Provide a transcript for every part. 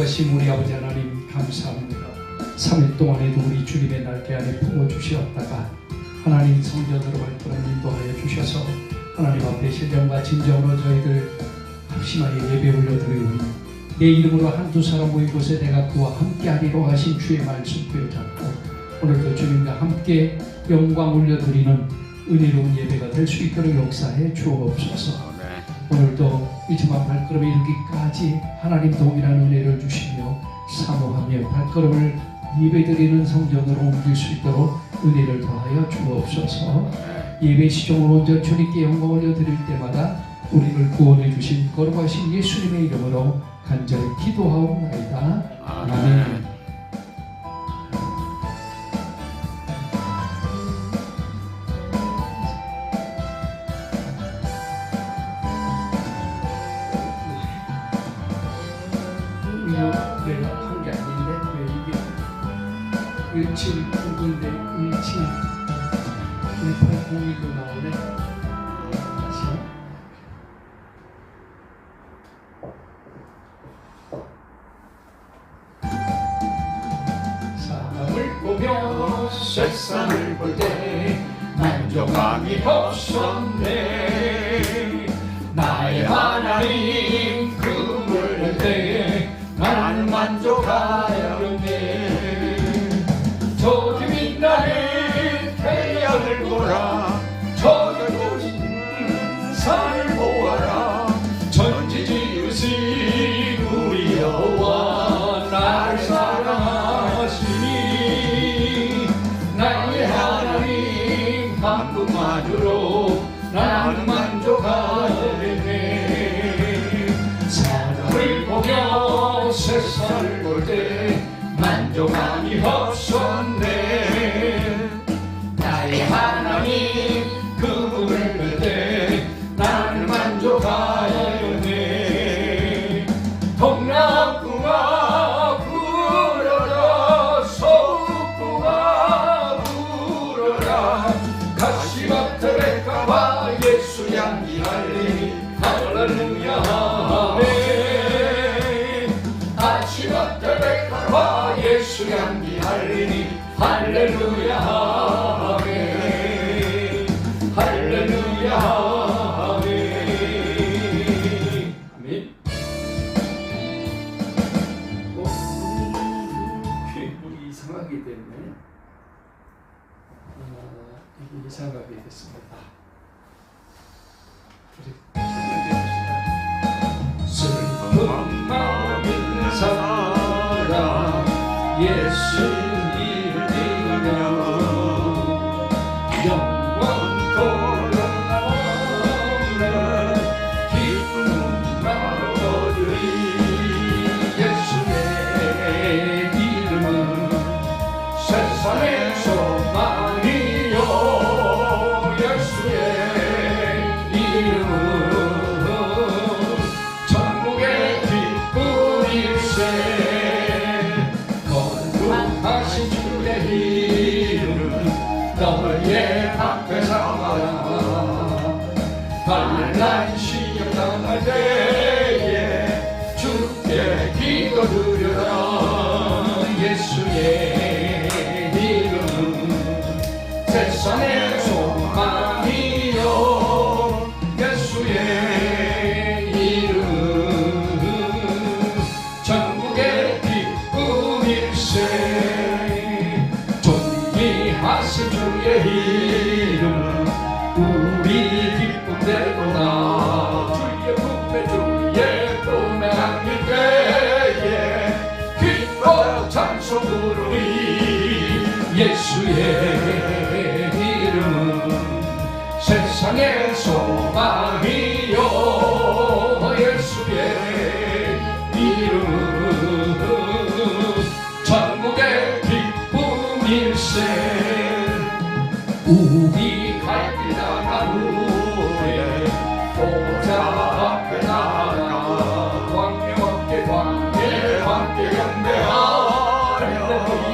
거룩하신 우리 아버지 하나님 감사합니다. 3일 동안에도 우리 주님의 날개 안에 품어주셨다가 하나님 성전으로 발걸음 인도하여 주셔서 하나님 앞에 신령과 진정으로 저희들 합심하여 예배 올려드리오니 내 이름으로 한두 사람 모인 곳에 내가 그와 함께하리로 하신 주의 말씀 부여잡고 오늘도 주님과 함께 영광 올려드리는 은혜로운 예배가 될 수 있도록 역사해 주옵소서. 오늘도 이지만 발걸음에 이르기까지 하나님 동일한 은혜를 주시며 사모하며 발걸음을 예배드리는 성전으로 옮길 수 있도록 은혜를 더하여 주옵소서. 예배 시종으로 먼저 주님께 영광 올려드릴 때마다 우리를 구원해 주신 거룩하신 예수님의 이름으로 간절히 기도하옵나이다. 아멘. 내가 한 게 아닌데 왜 이게 1799인데 171801로 나오네. 다시 사람을 보며 세상을 볼 때 만족함이 없었네. 나의 하나님 그물 낼 때 나는 만족하였네. 저기 빛나는 태양을 보라. 저기 보신 산을 보아라. 천지 지으신 우리 여호와 나를 사랑하시니 나의 하나님 한 분만으로 나는 만족하였네. 사람을 보며 세상을 볼 때 만족함이 없었네. 나의 하나님 그분을 볼 때 나는 만족하였네. 동남풍아 불어라. 서북풍아 불어라. 가시밭에 가봐 예수 향기하리. 할렐루야 아멘. 가시밭에 가봐 예수 향기하리니. 할렐루야 아멘. 할렐루야 아멘. 아멘. 귓물이 이상하기 때문에 이게 이상하게 됐습니다. 슬픈 마음 있는 사람 예수 믿으며 영원 돌아오는 기쁨 나누리. 예수의 이름은 세상의 소망이요. 예수의 이름은 천국의 기쁨일세. 거룩하신 주의 이름 너의 앞에 삼아라. 환난 시험 당할 때에 주께 기도드려라. 예수의 이름은 세상의 소망이요. 예수의 이름은 천국의 기쁨일세. 존귀하신 주의 이름은 우리 기쁨 되도다. 주의 품에 주의 품에 안길 때에 기뻐 찬송 부르리. 예수의 이름은 세상의 소망이요. 예수의 이름은 천국의 기쁨일세. 우리 갈 길 나간 후에 보좌 앞에 나가 광명함께 경배하며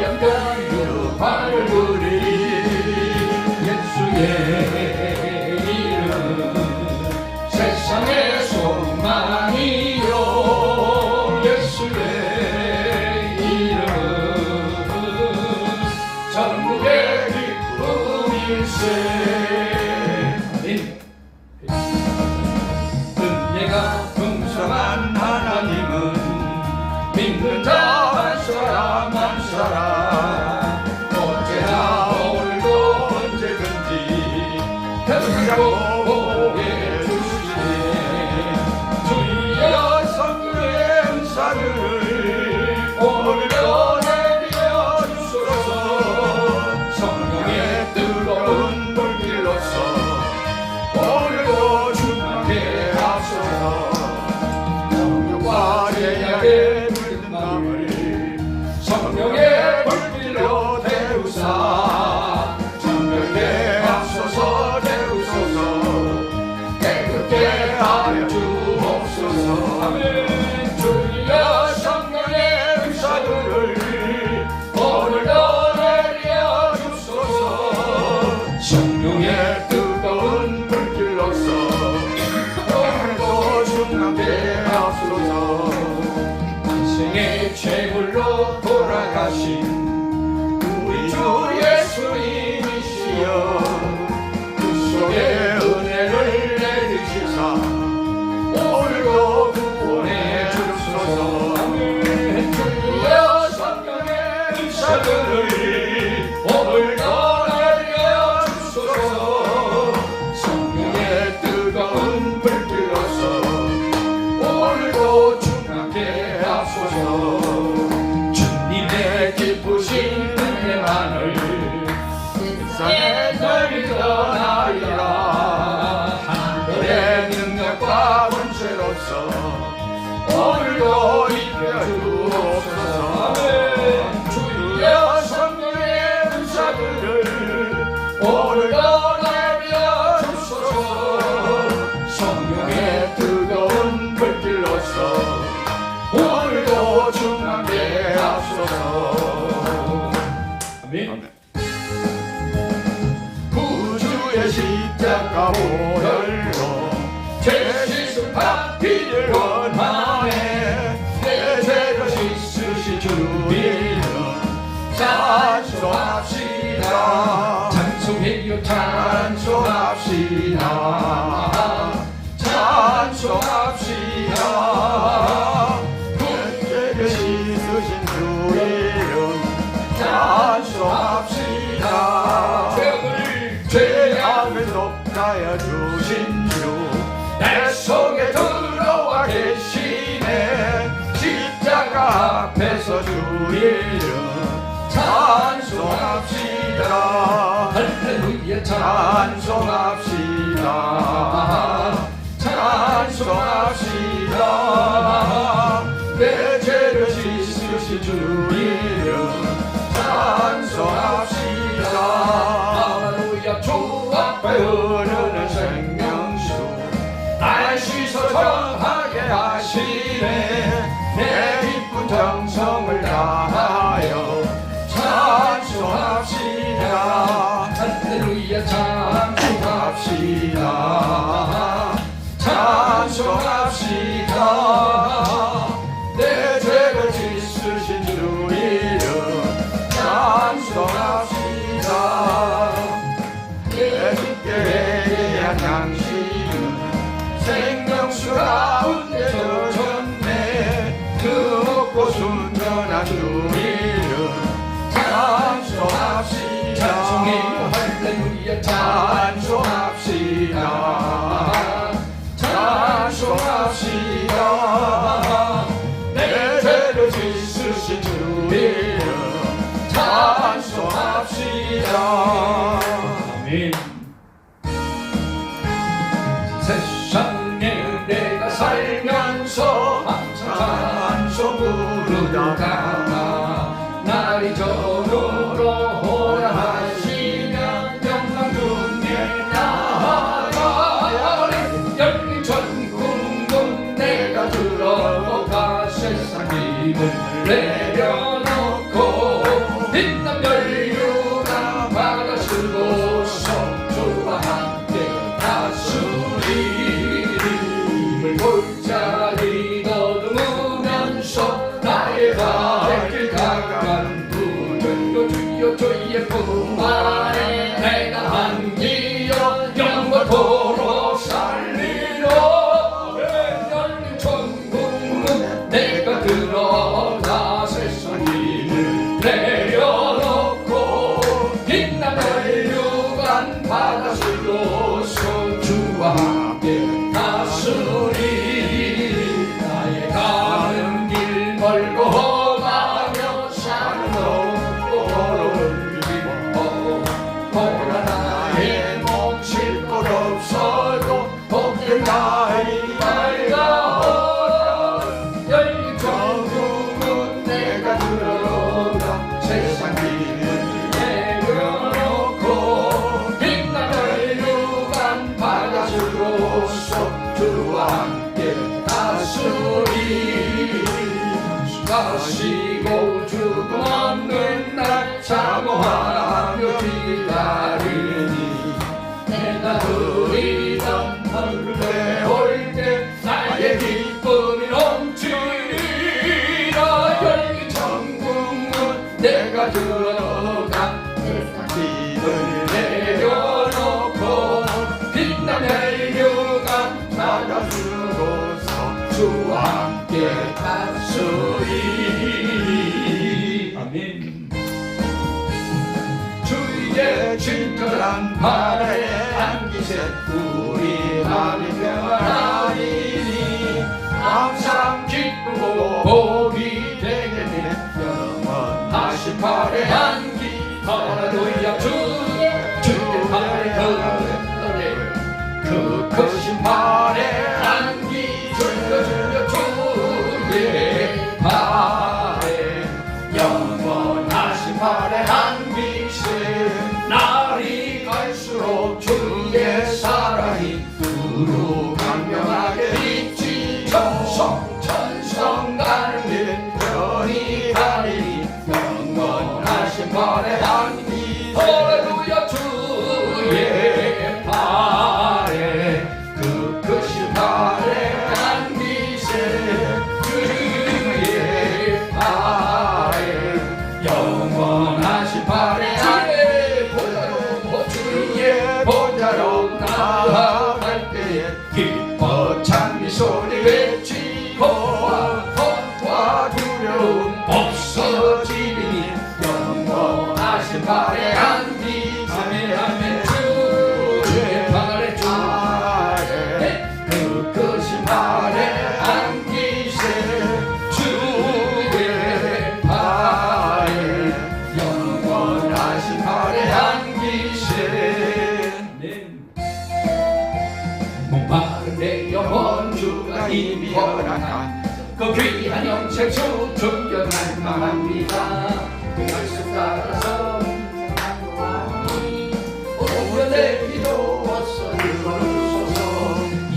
영광으로 발을 부리리. 예수의 이름 세상의 소망이요. 예수의 아멘. 은혜가 풍성한 하나님은 믿는 자 한 사람 한 사람 어제나 오늘도 언제든지 평생 보호해 주시네. 주여 성령의 은사들을 오늘도 내려 주소서. 성령의 뜨거운 불길로서 오늘도 충만케 하소서. 성령과 제약의 물든 마음을 성령의 불길로 태우사 정결케 하소서. 태우소서. 깨끗게 하여 주옵소서. 아멘. 주여 성령의 은사들을 오늘도 내려 주소서. 성령의 뜨거운 불길로서 오늘도 충만케 하소서. 인생의 제물로 돌아가신 우리 주 예수님이시여 그 속에 은혜를 내리시사 오늘도 구원해 주소서. 아멘. 주여 성령의 은사들을 오늘도 내려 주소서. 성령의 뜨거운 불길로서 오늘도 충만케 하소서. 주님의 기쁘신 은혜만을 세상에 널리 전하리라. 하늘의 능력과 권세로서 오늘도 입혀 주옵소서. 아멘. 주여 성령의 은사들을 오늘도 내려 주소서. 성령의 뜨거운 불길로서 오늘도 충만케 하소서. 아멘. 구주의 십자가 보혈로 죄 씻음과 피를 원하네. 내 죄를 씻으시 주 이름 찬송합시다. 찬송해요 찬송합시다. 찬송합시다. 내 죄를 씻으신 주 이름 찬송합시다. 죄악을 돕다여 주신 주 내 속에 들어와 계시네. 십자가 앞에서 주 이름 찬송합시다. 할렐루야 찬송합시다. 찬송합시다. 내 죄를 씻으신 주 이름 찬송합시다. 할렐루야 주 앞에 흐르는 생명수 날 씻어 정하게 하시네. 내 기쁜 정성을 다하여 찬송합시다. 할렐루야 찬송합시다. 찬송합시다. 내 죄를 씻으신 주 이름 찬송합시다. 내 주께 대한 양식은 생명수 가운데 젖었네. 그 먹고 순전한 주 이름 찬송합시다. 찬송해요 할렐루야 찬송합시다. 찬송합시다. 내 죄를 씻으신 주 이름 찬송합시다. 아멘. 세상에 내가 살면서 항상 찬송 부르다가 날이 저물어 오라 하시면 영광 중에 나아가 열린 전국문 내가 들어가 세상 힘을 내려놓고 빛난 연료가 받아쓰고서 주와 함께 다스리를 골짜기 더듬으면서 나의 발길 가간 부르는 주여 주의 품 안에 내가 한 지고 죽음 없는 날 사모하며 기다리니 내가 그리던 벌레 올때 나의 기쁨이 넘치리라 열린 천국문 내가 들어가 빛을 내려놓고 빛난 헬류가 찾아주고서 주와 함께 갔으리 아멘. 주의 친절한 발에 안기세 우리 마음이 평안하리니 항상 기쁘고 복이 되겠네 영원하신 발에 안기 할렐루야 주의 발에 걸으래 그 크신 발에 안기 줄여 주의 발에 영원하신 발에 안기세 날이 갈수록 주의 사랑이 두루 강명하게 빛이 천성 가는 길 편히 가리니 영원하신 발에 안기 할렐루야 주의 발에 그 크신 발에 안기세 주의 발에 영원하신 발에 주의 보좌로 나아갈 때에 기뻐 찬미 소리 외치고 걱정과 두려움 없어지리니 영원하신 발에 안기 아멘 주의 발에 그 크신 발에 안기세 주의 발에 영원하신 발에 안기세 목마른 내 영혼 주가 이미 허락한 그 귀한 영생 주 존경 갈망합니다 말씀 따라서 오늘 내 기도 어서 들어주소서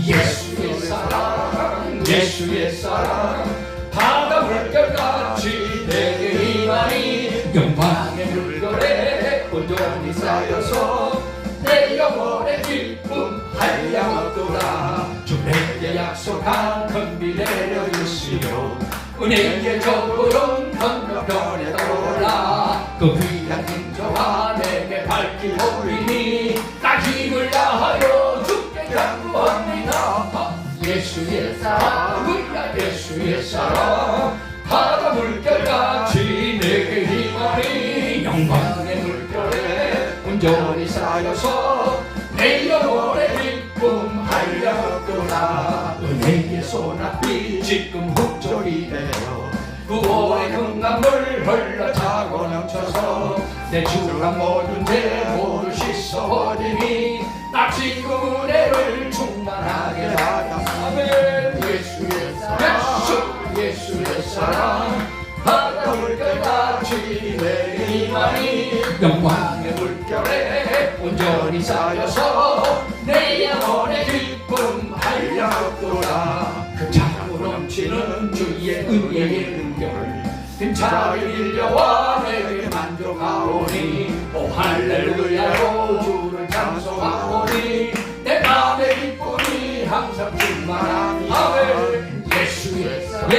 예수의 사랑 예수의 사랑 바다 물결같이 내게 임하니 영광의 물결에 온전히 쌓여서 내 영혼의 기쁨 한량없도다 주 내게 약속한 큰비 내려주시오 은혜의 저구름 건너편에 떠올라 그 귀한 hin저와 내게 밝히 보이니 나 힘을 다하여 주께 간구합니다 예수의 사랑 우리가 예수의 사랑 바다 물결같이 내게 임하니 영광의 물결에 온전히 쌓여서 내 영혼의 기쁨 한량없도다 은혜의 소낙비 지금 훅절이 되어 구원의 금강물 흘러차고 넘쳐서 내 주랑 모든 죄 모두 씻어버리니 나 지금 은혜를 충만하게 하다 아멘 예수의 사랑 예수의 사랑 바다 물결같이 내게 임하니 영광의 물결에 온전히 쌓여서 내 영혼의 기쁨 한량없도다 그 차고 넘치는 주의 은혜의 능력을 힘차게 밀려와 내게 만족하오니 오 할렐루야로 주를 찬송하오니 내 맘의 기쁨이 항상 충만하니 아멘 예수의 사랑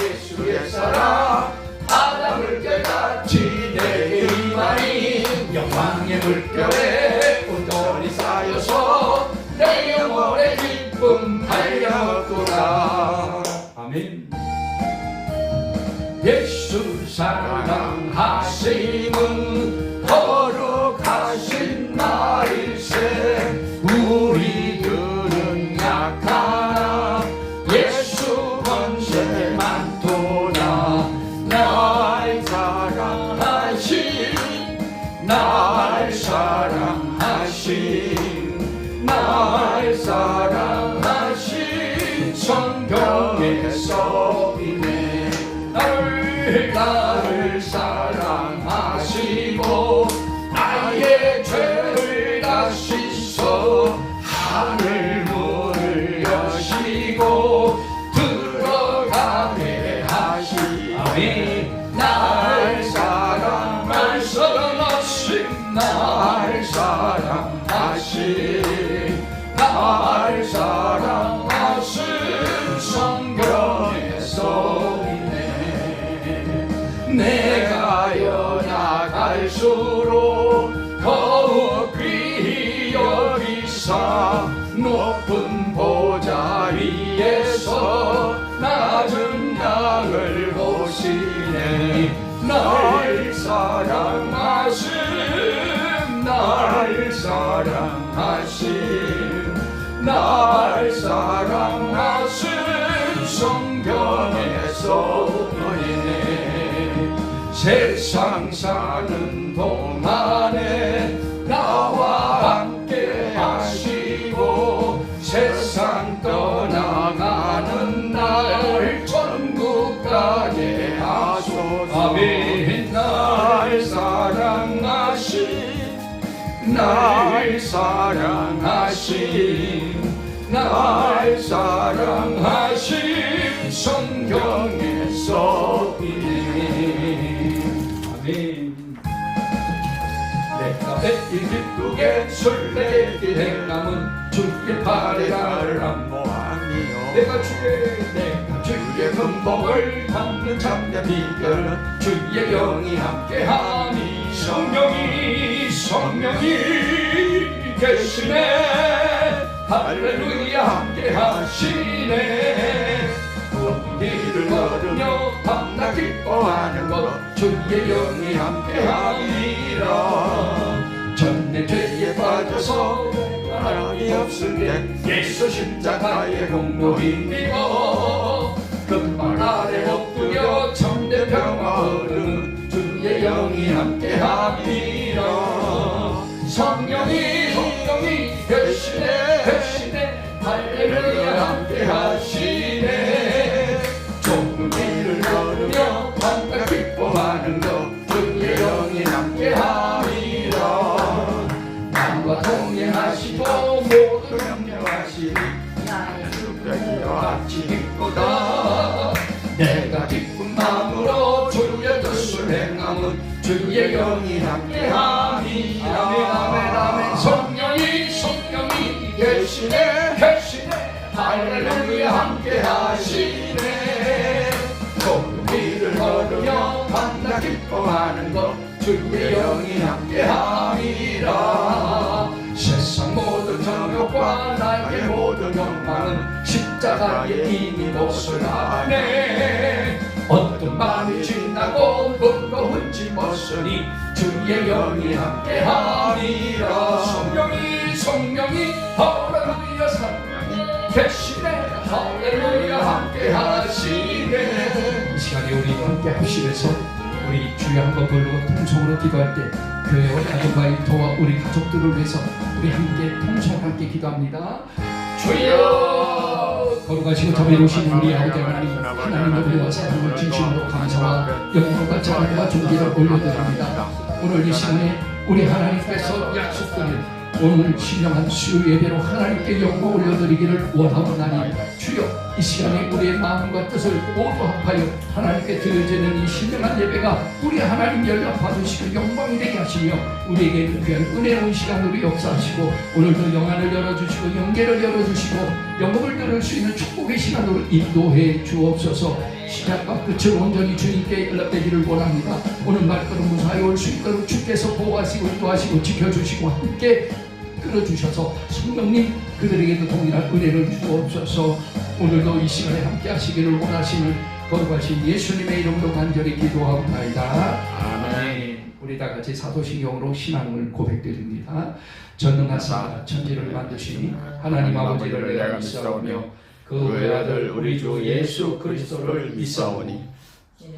예수의 사랑 바다 물결같이 내게 임하니 영광의 물결에 온전히 쌓여서 내 영혼의 기쁨 한량없도다 아멘 예수 사랑하심은 거룩하신 나일세 우리들은 약하나 예수 권세 많도다 날 사랑하신 날 사랑하신 날 사랑하신 성경에서 이네 나를 사랑하시고 나의 죄를 다 씻어 하늘 문을 여시고 들어가게 하시 아멘 날 사랑하신 날 사랑하신 날 사랑하신 성경의 소리네 내가 연약할수록 더욱 귀히 여기사 높은 보좌 위에서 낮은 나를 보시네 날 사랑하신 날 사랑하신 날 사랑하신 성경의 소리네 세상 사는 동안에 나와 함께 하시고 세상 떠나가는 날 천국 가게 하소서 아멘 날 사랑하신 날 사랑하신 날 사랑하신 성경의 소리네 아멘 내가 뱃길 기쁘게 술래길 행함은 주의 발에 나를 안보하니요 내가 주의 근복을 받는 참된 비결은 주의 영이 함께하니 성령이 계시네 할렐루야 함께하시네 길을 걸으며 밤낮 기뻐하는 것 주의 영이 함께하니라 전내 죄에 빠져서 바람이 없을 때 예수 십자가의 공로히 믿어 그말 아래 엎드려 참된 평화 얻은 주의 영이 함께하니라 성령이 계시네 할렐루야 함께하시네 좁은 길을 걸으며 밤낮 기뻐하는 것 주의 영이 함께하리라 나와 동행하시고 모두 염려하시니 나의 주께서 같이 기쁘다 내가 기쁜 마음으로 주의 뜻을 행함은 주의 영이 함께하니 아멘 성령이 계시네 할렐루야 함께하시네 좁은 길을 걸으며 밤낮 기뻐하는 것 주의 영이 함께하니라 세상 모든 정욕과 나의 모든 욕망은 십자가에 이미 못을 하네 어떤 마음이 진다고 무거운 짐 벗으니 주의 영이 함께하니라 성령이 할렐루야 성령이 계시네 할렐루야 함께하시네 이 시간에 우리 함께 합심해서 우리 주여 한번 부르고 통성으로 기도할 때 교회와 가족과 일터와 우리 가족들을 위해서 우리 함께 통성으로 함께 기도합니다. 주여 거룩하시고 자비로우신 우리 아버지 하나님 하나님의 은혜와 사랑을 진심으로 감사와 영광과 찬양과 존귀를 올려드립니다. 오늘 이 시간에 우리 하나님께서 약속드린 오늘 신령한 수요 예배로 하나님께 영광 올려드리기를 원하오나니 주여 이 시간에 우리의 마음과 뜻을 모두 합하여 하나님께 드려지는 이 신령한 예배가 우리 하나님 연락 받으시고 영광이 되게 하시며 우리에게 귀한 은혜로운 시간으로 역사하시고 오늘도 영안을 열어주시고 영계를 열어주시고 영업을 들을 수 있는 축복의 시간으로 인도해 주옵소서. 시작과 끝을 온전히 주님께 연락되기를 원합니다. 오늘 말걸음 무사히 올 수 있도록 주께서 보호하시고 인도하시고 지켜주시고 함께 끌어주셔서 성령님 그들에게도 동일한 은혜를 주옵소서. 오늘도 이 시간에 함께 하시기를 원하시는 거룩하신 예수님의 이름으로 간절히 기도하옵나이다. 아멘. 우리 다 같이 사도신경으로 신앙을 고백드립니다. 전능하사 천지를 만드시니 하나님 아버지를 내가 믿사오며 그 외아들 우리 주 예수 그리스도를 믿사오니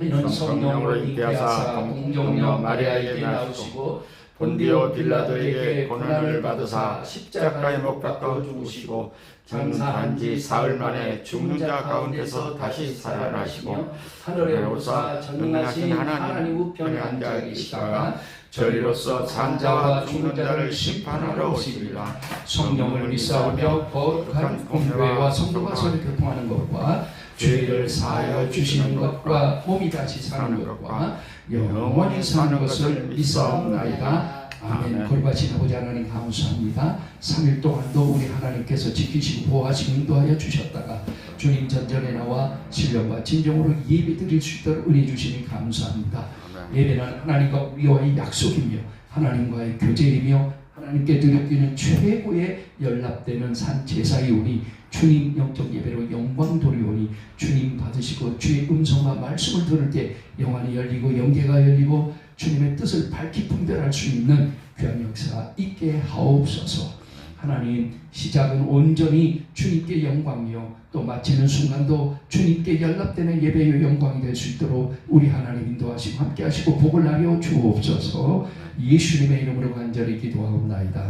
이는 성령으로 잉태하사 동정녀 마리아에게 나오시고 본디오 빌라도에게 고난을 받으사 십자가에 못 박혀 죽으시고 장사한 지 사흘 만에 죽는 자 가운데서 다시 살아나시고 하늘에 오사 전능하신 하나님 우편에 앉아 계시다가 저리로서 산자와 죽는 자를 심판하러 오시리라. 성령을 믿사오며 거룩한 공교회와 성도가 서로 교통하는 것과 죄를 사하여 주시는 것과 몸이 다시 사는 것과 영원히 사는 것을 믿사옵나이다. 아멘. 거룩하신 아버지 하나님 감사합니다. 3일 동안도 우리 하나님께서 지키시고 보호하시고 인도하여 주셨다가 주님 전전에 나와 신령과 진정으로 예배 드릴 수 있도록 은혜 주시니 감사합니다. 예배는 하나님과 우리와의 약속이며 하나님과의 교제이며 하나님께 드리는 최고의 연락되는 산 제사이오니 주님 영적 예배로 영광 돌리오니 주님 받으시고 주의 음성과 말씀을 들을 때 영안이 열리고 영계가 열리고 주님의 뜻을 밝히 분별할 수 있는 귀한 역사 있게 하옵소서. 하나님 시작은 온전히 주님께 영광이요 또 마치는 순간도 주님께 연락되는 예배의 영광이 될 수 있도록 우리 하나님 인도하시고 함께 하시고 복을 나려 주옵소서. 예수님의 이름으로 간절히 기도하옵나이다.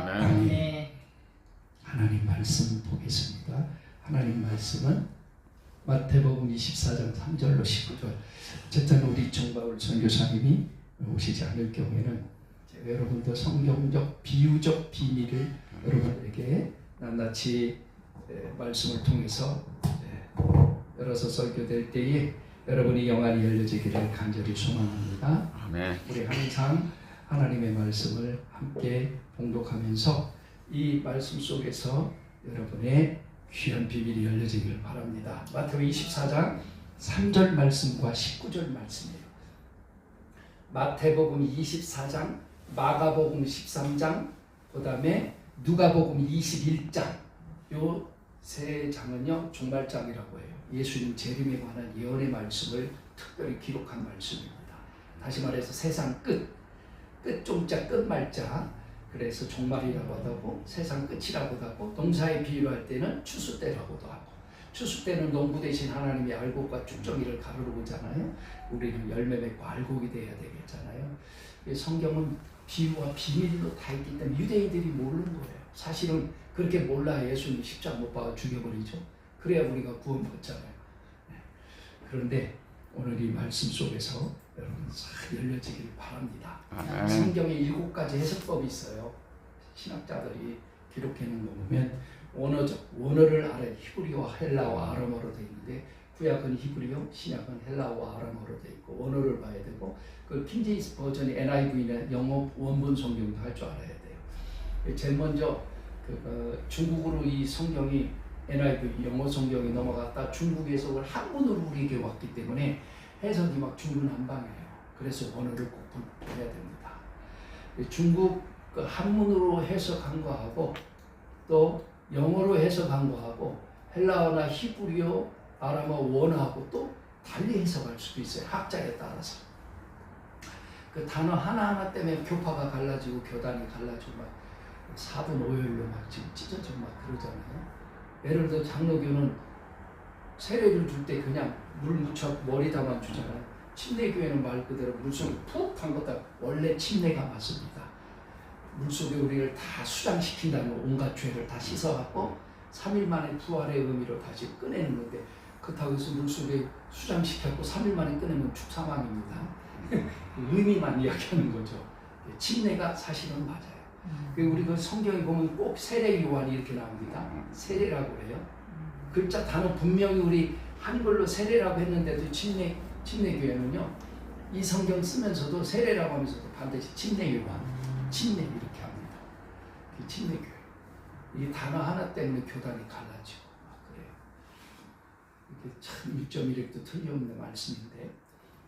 아멘. 하나님 말씀 보겠습니다. 하나님 말씀은 마태복음 24장 3절로 19절. 어쨌든 우리 정바울 선교사님이 오시지 않을 경우에는 제가 여러분들 성경적 비유적 비밀을 여러분에게 낱낱이 말씀을 통해서 열어서 설교될 때에 여러분이 영안이 열려지기를 간절히 소망합니다. 아멘. 우리 항상 하나님의 말씀을 함께 봉독하면서 이 말씀 속에서 여러분의 귀한 비밀이 열려지기를 바랍니다. 마태복음 24장 3절 말씀과 19절 말씀이에요. 마태복음 24장, 마가복음 13장, 그 다음에 누가복음 21장, 요 세 장은요 종말장이라고 해요. 예수님 재림에 관한 예언의 말씀을 특별히 기록한 말씀입니다. 다시 말해서 세상 끝종자 끝말자, 그래서 종말이라고 하고 세상 끝이라고도 하고 동사의 비유로 할 때는 추수 때라고도 하고, 추수 때는 농부 대신 하나님의 알곡과 쭉정이를 가르르고잖아요. 우리는 열매 맺고 알곡이 돼야 되겠잖아요. 성경은 비유와 비밀로 다 있기 때문에 유대인들이 모르는 거예요. 사실은 그렇게 몰라 예수님 십자가 못 박아 죽여버리죠. 그래야 우리가 구원받잖아요. 그런데 오늘 이 말씀 속에서 여러분 잘 열려지기를 바랍니다. 성경에 7가지 해석법이 있어요. 신학자들이 기록해 놓은 거 보면 원어를 알아요. 히브리어와 헬라어와 아람어로 되어 있는데 구약은 히브리어, 신약은 헬라어와 아람어로 되어 있고 원어를 봐야 되고 그 킹제임스 버전이 NIV는 영어 원본 성경도 할 줄 알아야 돼요. 제일 먼저 중국으로 이 성경이 NIV 영어 성경이 넘어갔다 중국에서 한문으로 우리에게 왔기 때문에 해석이 막 중구난방이에요. 그래서 원어를 꼭 해야 됩니다. 중국 한문으로 해석한 거하고 또 영어로 해석한 거하고 헬라어나 히브리어, 아람어 원어하고 또 달리 해석할 수도 있어요. 학자에 따라서. 그 단어 하나하나 때문에 교파가 갈라지고 교단이 갈라지고 막 사분 오열로 막 지금 찢어져 막 그러잖아요. 예를 들어 장로교는 세례를 줄 때 그냥 물 묻혀 머리다만 주잖아요. 침례교회는 말 그대로 물속에 푹 담궜다. 원래 침례가 맞습니다. 물속에 우리를 다 수장시킨 다음에 온갖 죄를 다 씻어갖고 3일 만에 부활의 의미로 다시 꺼내는 건데 그렇다고 해서 물속에 수장시켰고 3일 만에 꺼내면 축사망입니다. 의미만 이야기하는 거죠. 침례가 사실은 맞아요. 우리 그 성경에 보면 꼭 세례 요한이 이렇게 나옵니다. 세례라고 해요. 글자 단어 분명히 우리 한글로 세례라고 했는데도 침례교회는요 이 성경 쓰면서도 세례라고 하면서도 반드시 침례 요한, 침례 이렇게 합니다. 그 침례교회. 이 단어 하나 때문에 교단이 갈라지고 막 그래요. 이게 참 1.1핵도 틀림없는 말씀인데,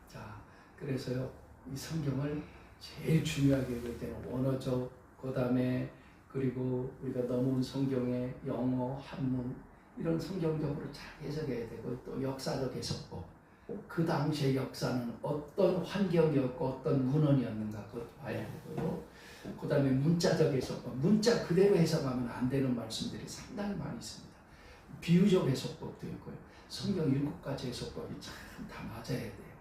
자 그래서요 이 성경을 제일 중요하게 볼 때는 원어적, 그 다음에 그리고 우리가 넘어온 성경의 영어, 한문 이런 성경적으로 잘 해석해야 되고 또 역사적 해석법, 그 당시의 역사는 어떤 환경이었고 어떤 문헌이었는가 그것도 봐야 되고요. 그 다음에 문자적 해석법, 문자 그대로 해석하면 안 되는 말씀들이 상당히 많이 있습니다. 비유적 해석법도 있고요. 성경 7가지 해석법이 참 다 맞아야 돼요.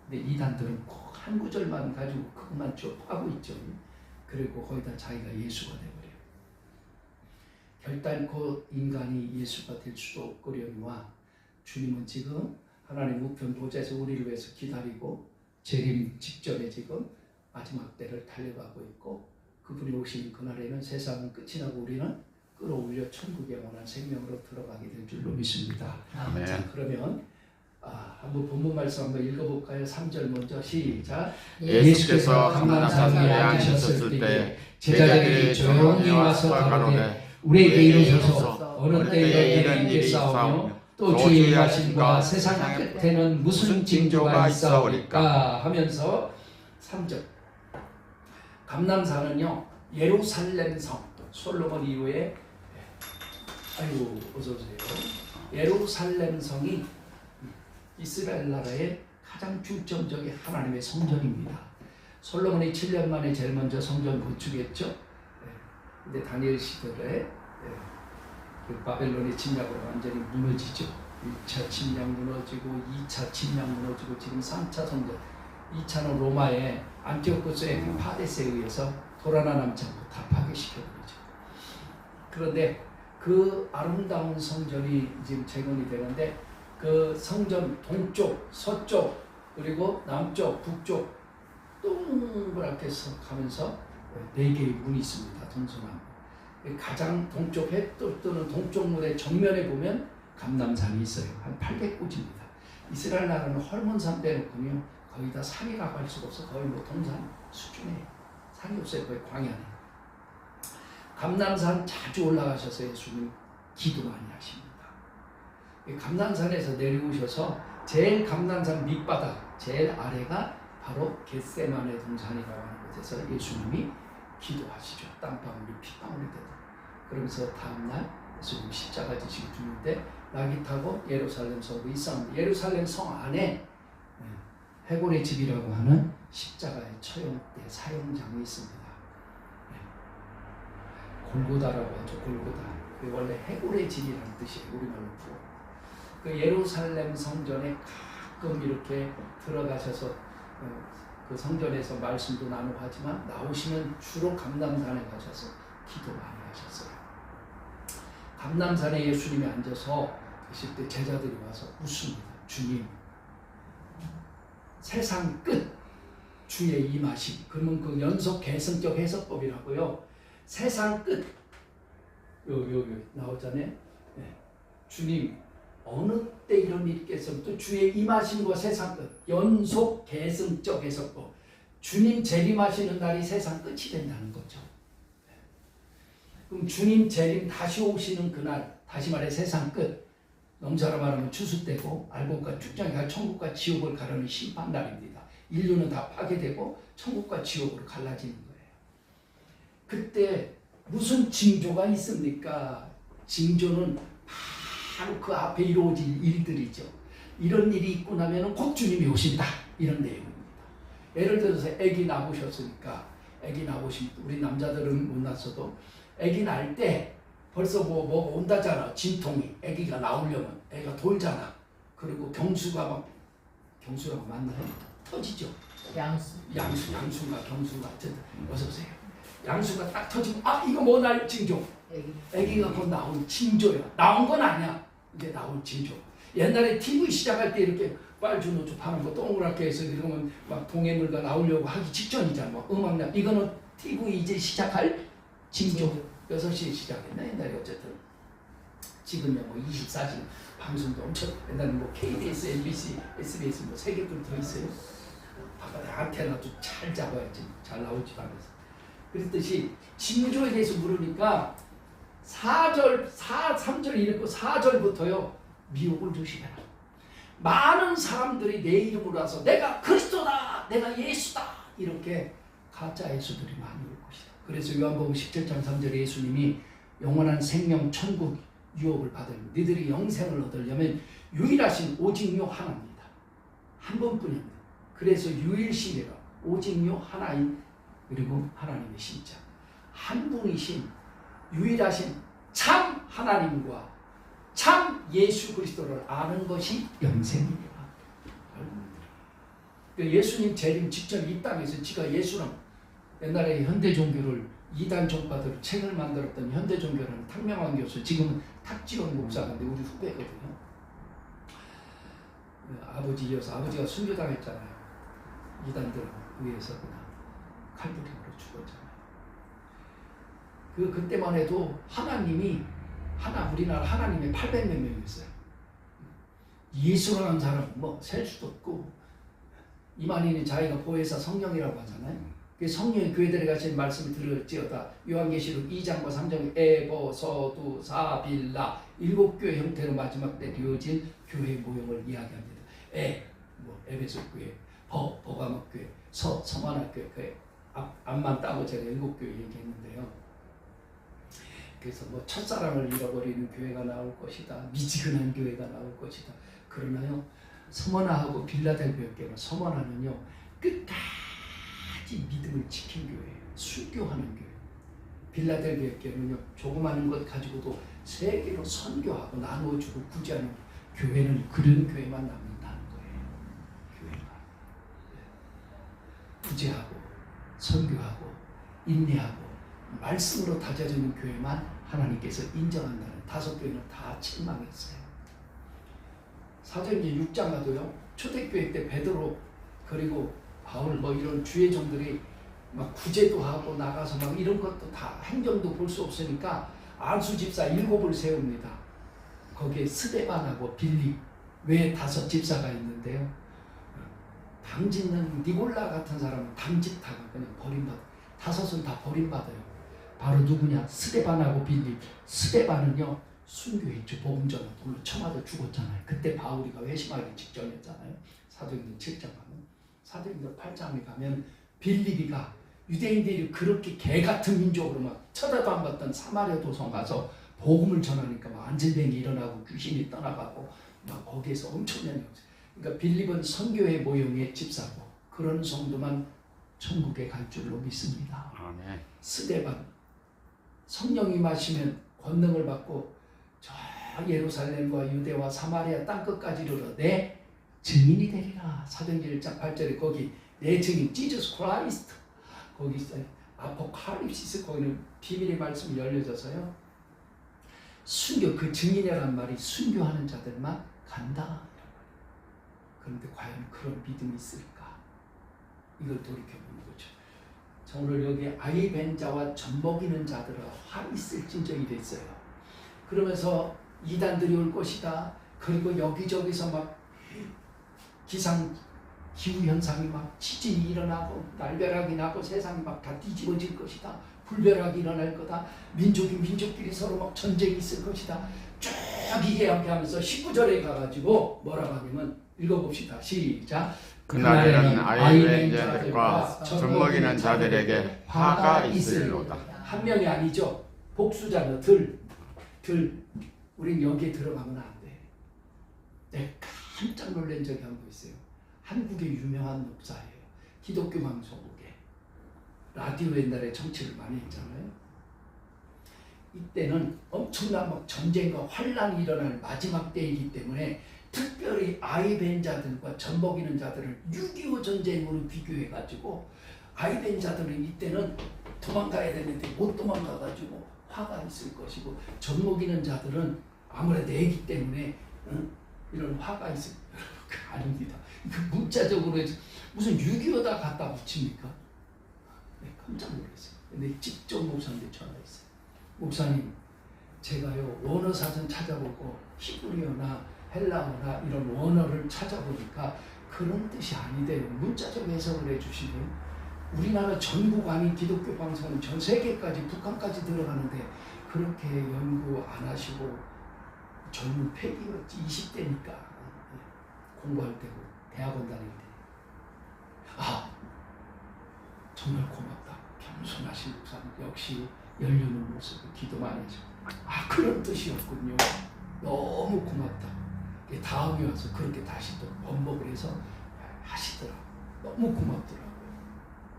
근데 이단들은 꼭 한 구절만 가지고 그것만 쭉 하고 있죠. 그리고 거기다 자기가 예수가 되버려요. 결단코 인간이 예수가 될 수도 없거려니와 주님은 지금 하나님 우편 보좌에서 우리를 위해서 기다리고 재림 직전에 지금 마지막 때를 달려가고 있고 그분이 오시는 그날에는 세상은 끝이 나고 우리는 끌어올려 천국의 영원한 생명으로 들어가게 될 줄로 믿습니다. 아멘. 자, 그러면 한번 본문 말씀 한번 읽어볼까요? 3절 먼저 시작. 예수께서 감람산 위에 앉으셨을 때 제자들이 조용히 와서 가로되 우리에게 이르소서 어느 때에 이런 일이 있사오며 또 주의 일하심과 세상 끝에는 무슨 징조가 있사오리까 하면서 3절. 감람산은요 예루살렘 성, 솔로몬 이후에 어서 오세요. 예루살렘 성이 이스라엘 나라의 가장 중점적인 하나님의 성전입니다. 솔로몬이 7년 만에 제일 먼저 성전 건축했죠. 근데 다니엘 시대에 그 바벨론의 침략으로 완전히 무너지죠. 1차 침략 무너지고 2차 침략 무너지고 지금 3차 성전, 2차는 로마의 안티오코스의 파데스에 의해서 돌아나 남지 않고 다 파괴시켜버리죠. 그런데 그 아름다운 성전이 지금 재건이 되는데 그 성전 동쪽, 서쪽, 그리고 남쪽, 북쪽 동그랗게 가면서 4개의 문이 있습니다. 동서남. 가장 동쪽 해 뜨는 동쪽 문의 정면에 보면 감람산이 있어요. 한 800고지입니다. 이스라엘 나라는 헐몬산 빼놓고요 거의 다 산이라고 할 수가 없어. 거의 뭐 동산 수준에 산이 없어요. 거의 광야네. 감람산 자주 올라가셔서 예수님 기도 많이 하십니다. 감람산에서 내려오셔서 제일 감람산 밑바닥 제일 아래가 바로 겟세마네 동산이라고 하는 곳에서 예수님이 기도하시죠. 땀방울이 핏방울이 되도록. 그러면서 다음날 예수님 십자가 지시고 죽는데 낙이 타고 예루살렘 성으로 이사합니다. 예루살렘 성 안에 해골의 집이라고 하는 십자가의 처형대 사형장이 있습니다. 골고다라고 하죠. 골고다. 그 원래 해골의 집이라는 뜻이에요. 우리말로 풀어. 그 예루살렘 성전에 가끔 이렇게 들어가셔서 그 성전에서 말씀도 나누고 하지만 나오시면 주로 감람산에 가셔서 기도 많이 하셨어요. 감람산에 예수님이 앉아서 계실 때 제자들이 와서 묻습니다. 주님, 세상 끝 주의 임하심. 그러면 그 연속 개성적 해석법이라고요. 세상 끝 요 나오잖아요. 네. 주님 어느 때 이런 일이 있겠습니까? 주의 임하심과 세상 끝. 연속 개성적 해석법. 주님 재림하시는 날이 세상 끝이 된다는 거죠. 그럼 주님 재림 다시 오시는 그날, 다시 말해 세상 끝. 넘사로 말하면 추수때고 알곡과 쭉장이 갈 천국과 지옥을 가르는 심판날입니다. 인류는 다 파괴되고 천국과 지옥으로 갈라지는 거예요. 그때 무슨 징조가 있습니까? 징조는 바로 그 앞에 이루어질 일들이죠. 이런 일이 있고 나면 곧 주님이 오신다. 이런 내용입니다. 예를 들어서 아기 낳으셨으니까 아기 낳으신 우리 남자들은 못 낳았어도 아기 낳을 때 벌써 뭐가 온다잖아. 진통이. 아기가 나오려면 애가 돌잖아. 그리고 경수가 경수라고 맞나요? 터지죠. 양수가 경수가 어쨌든 어서오세요. 양수가 딱 터지면 이거 뭐 날 징조. 아기가 곧 나올 징조야. 나온 건 아니야. 이제 나올 징조. 옛날에 TV 시작할 때 이렇게 빨주노초 파는 거 동그랗게 해서 이러면 막 동해물가 나오려고 하기 직전이잖아. 뭐 음악나 이거는 TV 이제 시작할 징조. 6시에 시작했나 옛날에 어쨌든. 지금이야 뭐 24시간 방송도 엄청 옛날에 뭐 KBS, MBC, SBS 뭐 3개들 더 있어요. 바깥에 안테나도 잘 잡아야지 잘 나오지도 않아서. 그랬듯이 징조에 대해서 물으니까 3절 읽고 4절부터요 미혹을 조심해라. 많은 사람들이 내 이름으로 와서 내가 그리스도다, 내가 예수다 이렇게 가짜 예수들이 많이 올 것이다. 그래서 요한복음 17장 3절에 예수님이 영원한 생명 천국 유업을 받으면 너희들이 영생을 얻으려면 유일하신 오직 요 하나입니다. 한 번뿐입니다. 그래서 유일신이라 오직 요 하나인 그리고 하나님의 신자 한 분이신 유일하신 참 하나님과 참 예수 그리스도를 아는 것이 영생이라. 예수님 재림 직전 이 땅에서 지가 예수랑 옛날에 현대 종교를 이단 종파들 책을 만들었던 현대 종교라는 탁명환 교수 지금은 탁지원 목사인데 우리 후배거든요. 아버지 이어서 아버지가 순교당했잖아요. 이단들 의해서 그냥 칼부림으로 죽었잖아요. 그때만 해도 우리나라 하나님이 800몇 명이었어요. 예수라는 사람은 뭐 셀 수도 없고, 이만희는 자기가 보혜사 성령이라고 하잖아요. 그 성령이 교회들에 가신 말씀을 들을지어다. 요한계시록 2장과 3장 에보, 서두, 사빌라 7교회 형태로 마지막 때 되어진 교회 모형을 이야기합니다. 에베소 교회, 버가모 교회, 서머나 교회, 그 앞만 따고 제가 7교회 얘기했는데요. 그래서 뭐 첫사랑을 잃어버리는 교회가 나올 것이다, 미지근한 교회가 나올 것이다. 그러나요, 서머나하고 빌라델비아 교회는, 서머나는요 끝까지 믿음을 지킨 교회예요. 순교하는 교회. 빌라델비아 교회는요 조그마한 것 가지고도 세계로 선교하고 나누어주고 구제하는 교회는 그런 교회만 남는다는 거예요. 교회가 구제하고 선교하고 인내하고 말씀으로 다져지는 교회만 하나님께서 인정한다는 5교회는 다 책망했어요. 사도행전 6장 가도요, 초대교회 때 베드로 그리고 바울 뭐 이런 주의종들이 막 구제도 하고 나가서 막 이런 것도 다 행정도 볼 수 없으니까 안수 집사 7을 세웁니다. 거기에 스데반하고 빌립 외에 5 집사가 있는데요. 당 짓는 니골라 같은 사람은 당짓다가 그냥 버림받아. 5은 다 버림받아요. 바로 누구냐? 스데반하고 빌립. 스데반은요 순교했죠. 복음 전에 돌로 쳐맞아 죽었잖아요. 그때 바울이가 회심하기 직전이었잖아요. 사도행전 7장 가면, 사도행전 8장에 가면 빌립이가 유대인들이 그렇게 개같은 민족으로 막 쳐다도 안 봤던 사마리아 도성 가서 복음을 전하니까 막 안질병이 일어나고 귀신이 떠나가고 막 거기에서 엄청난 영성. 그러니까 빌립은 선교의 모형의 집사고, 그런 성도만 천국에 갈 줄로 믿습니다. 아멘. 스데반 성령이 마시면 권능을 받고 저 예루살렘과 유대와 사마리아 땅끝까지 이르러 내 증인이 되리라. 사도행전 1장 8절에 거기 내 증인 지저스 크라이스트 거기 있어요. 아포칼립시스 거기는 비밀의 말씀이 열려져서요. 순교, 그 증인이라는 말이 순교하는 자들만 간다. 그런데 과연 그런 믿음이 있을까? 이걸 돌이켜보는 거죠. 저 오늘 여기 아이벤자와 젖먹이는 자들은 화 있을 진정이 됐어요. 그러면서 이단들이 올 것이다. 그리고 여기저기서 막 기후현상이 막 지진이 일어나고 날벼락이 나고 세상이 막 다 뒤집어질 것이다. 불벼락이 일어날 거다. 민족끼리 서로 막 전쟁이 있을 것이다. 쭉 이야기하면서 19절에 가가지고 뭐라고 하냐면 읽어봅시다. 시작. 그날에는 아이벤자들과 젖먹이는 자들에게 화가 있으리로다. 한 명이 아니죠. 복수자는 우린 여기에 들어가면 안 돼. 내가 깜짝 놀란 적이 한 번 있어요. 한국의 유명한 목사예요. 기독교 방송국에 라디오 옛날에 정치를 많이 했잖아요. 이때는 엄청난 막 전쟁과 환란이 일어날 마지막 때이기 때문에 특별히 아이벤자들과 젖먹이는 자들을 6.25 전쟁으로 비교해가지고 아이벤자들은 이때는 도망가야 되는데 못 도망가가지고 화가 있을 것이고, 젖먹이는 자들은 아무래도 애기 때문에 이런 화가 있을 아닙니다. 그 문자적으로 무슨 6.25다 갖다 붙입니까? 네, 깜짝 놀랐어요. 근데 직접 목사님께 전화했어요. 목사님, 제가요 원어 사전 찾아보고 히브리어나 헬라어나 이런 원어를 찾아보니까 그런 뜻이 아니대요. 문자적 해석을 해주시고요. 우리나라 전국 아닌 기독교 방송은 전 세계까지 북한까지 들어가는데 그렇게 연구 안 하시고 젊은 패기였지. 20대니까 공부할 때고 대학원 다닐 때. 정말 고맙다. 겸손하신 목사님, 역시 열리는 모습을 기도 많이 해줘. 그런 뜻이었군요. 너무 고맙다. 다음에 와서 그렇게 다시 또 번복을 해서 하시더라고요. 너무 고맙더라고요.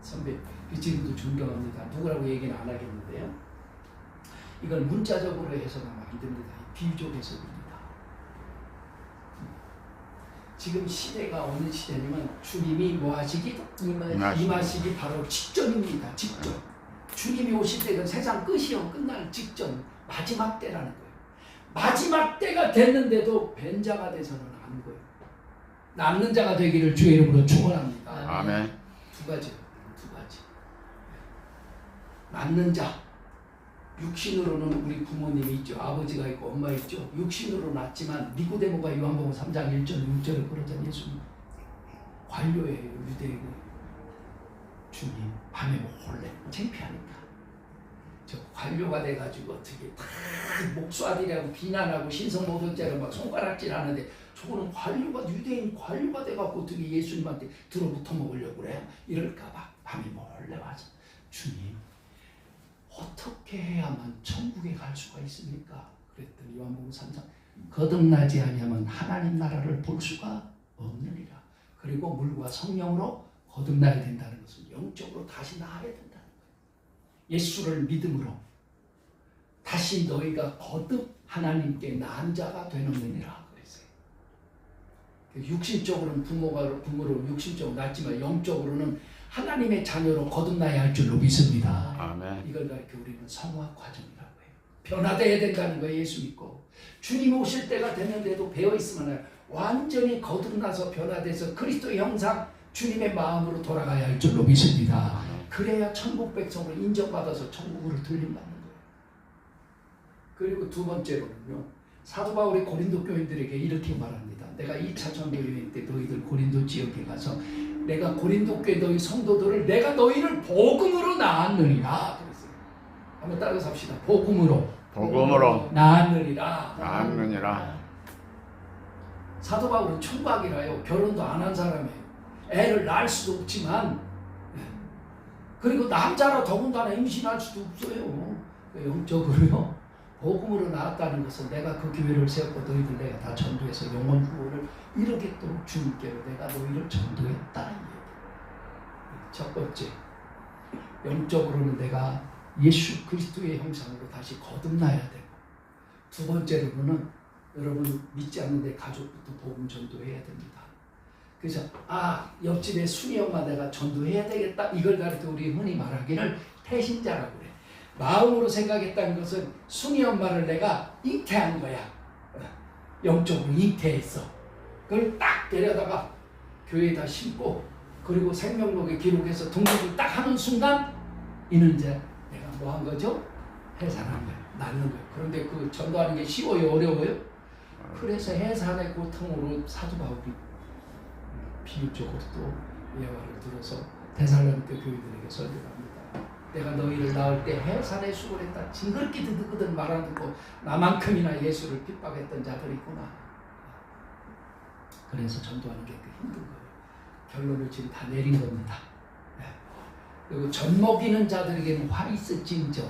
선배, 지금도 존경합니다. 누구라고 얘기는 안 하겠는데요. 이걸 문자적으로 해석하면 안 됩니다. 비유적 해석입니다. 지금 시대가 어느 시대냐면 주님이 뭐 하시기? 임하시기 바로 직전입니다. 직전. 주님이 오실 때는 세상 끝이요. 끝날 직전. 마지막 때라는 거예요. 마지막 때가 됐는데도 벤자가 돼서는 안 거예요. 남는 자가 되기를 주의 이름으로 축원합니다. 아멘. 두 가지. 남는 자. 육신으로는 우리 부모님이 있죠. 아버지가 있고 엄마 있죠. 육신으로 낳았지만 니고데모가 요한복음 3장 1절 6절을 그러잖아요. 예수님 관료예요. 유대인은 주님 밤에 몰래 창피하니까 저 관료가 돼가지고 어떻게 다 목수아들이라고 비난하고 신성모독죄로 막 손가락질하는데 저거는 관료가 유대인 관료가 돼갖고 어떻게 예수님한테 들어붙어 먹으려고 그래요? 이럴까봐 밤에 몰래 와서 주님 어떻게 해야만 천국에 갈 수가 있습니까? 그랬더니 요한복음 3장 거듭나지 아니하면 하나님 나라를 볼 수가 없느니라. 그리고 물과 성령으로 거듭나야 된다는 것은 영적으로 다시 나아야 된다는 거예요. 예수를 믿음으로 다시 너희가 거듭 하나님께 난 자가 되느니라 그랬어요. 육신적으로는 부모로 육신적으로 낳지만 영적으로는 하나님의 자녀로 거듭나야 할 줄로 믿습니다. 아멘. 이걸 가르쳐 우리는 성화 과정이라고 해요. 변화되어야 된다는 거예요. 예수 믿고 주님 오실 때가 됐는데도 배어 있으면 완전히 거듭나서 변화돼서 그리스도의 형상 주님의 마음으로 돌아가야 할 줄로 믿습니다. 그래야 천국 백성으로 인정받아서 천국으로 들림받는 거예요. 그리고 두 번째로는요. 사도 바울이 고린도 교인들에게 이렇게 말합니다. 내가 2차 전도 여행 때 너희들 고린도 지역에 가서 내가 고린도 교회 너희 성도들을 내가 너희를 복음으로 낳았느니라 그랬어요. 한번 따라서 합시다. 복음으로 낳았느니라. 사도 바울은 총각이라요. 결혼도 안 한 사람이에요. 애를 낳을 수도 없지만 그리고 남자라 더군다나 임신할 수도 없어요. 영적으로요. 복음으로 나왔다는 것은 내가 그 교회를 세웠고 너희들 내가 다 전도해서 영혼 구원을 이루겠도록 주님께로 내가 너희를 전도했다. 첫 번째, 영적으로는 내가 예수 그리스도의 형상으로 다시 거듭나야 되고, 두 번째로는 여러분 믿지 않는데 가족부터 복음 전도해야 됩니다. 그래서 옆집에 순이 엄마 내가 전도해야 되겠다 이걸 가르쳐 우리 흔히 말하기를 태신자라고 그래. 마음으로 생각했다는 것은 순이 엄마를 내가 잉태한 거야. 영적으로 잉태했어. 그걸 딱 데려다가 교회에다 심고 그리고 생명록에 기록해서 등록을 딱 하는 순간 이는 이제 내가 뭐 한 거죠? 해산한 거야. 낳는 거야. 그런데 그 전도하는 게 쉬워요? 어려워요? 그래서 해산의 고통으로 사도 바울이 비유적으로 또 예화를 들어서 데살로니가 교인들에게 설교를 합니다. 내가 너희를 낳을 때 해산의 수고했다. 징그럽게 듣거든 말 안 듣고 나만큼이나 예수를 핍박했던 자들이 있구나. 그래서 전도하는 게 힘든 거예요. 결론을 지금 다 내린 겁니다. 그리고 젖 먹이는 자들에게는 화 있을진저.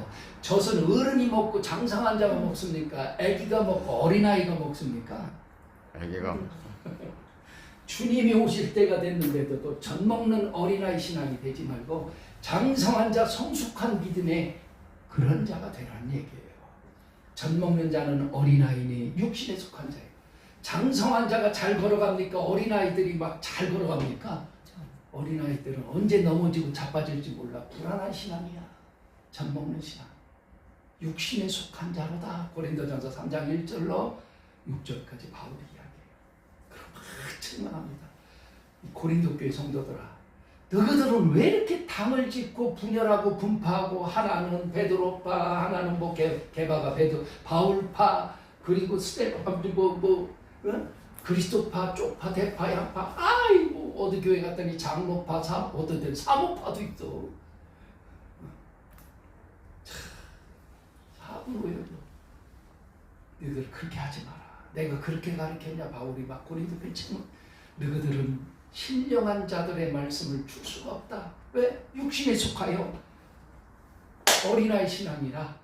젖은 어른이 먹고 장성한 자가 먹습니까? 아기가 먹고 어린아이가 먹습니까? 아기가 주님이 오실 때가 됐는데도 또 젖 먹는 어린아이 신앙이 되지 말고 장성한 자 성숙한 믿음의 그런 자가 되라는 얘기예요. 젖 먹는 자는 어린아이니 육신에 속한 자예요. 장성한 자가 잘 걸어갑니까? 어린아이들이 막 잘 걸어갑니까? 어린아이들은 언제 넘어지고 자빠질지 몰라. 불안한 신앙이야. 젖 먹는 신앙. 육신에 속한 자로다. 고린도전서 3장 1절로 6절까지 바울이 이야기해요. 그럼 막 책망합니다. 고린도 교회 성도들아, 너희들은 왜 이렇게 당을 짓고 분열하고 분파하고 하나는 베드로파, 하나는 뭐 게바가 바울파, 그리고 스테판 그리스도파, 쪽파, 대파, 양파, 아이고 어디 교회 갔더니 장로파, 어디든 사모파도 있어. 사부로요. 너희들 그렇게 하지 마라. 내가 그렇게 가르쳤냐? 바울이 막 고린도 교회 책망. 너희들은 신령한 자들의 말씀을 줄 수가 없다. 왜? 육신에 속하여 어린아이 신앙이라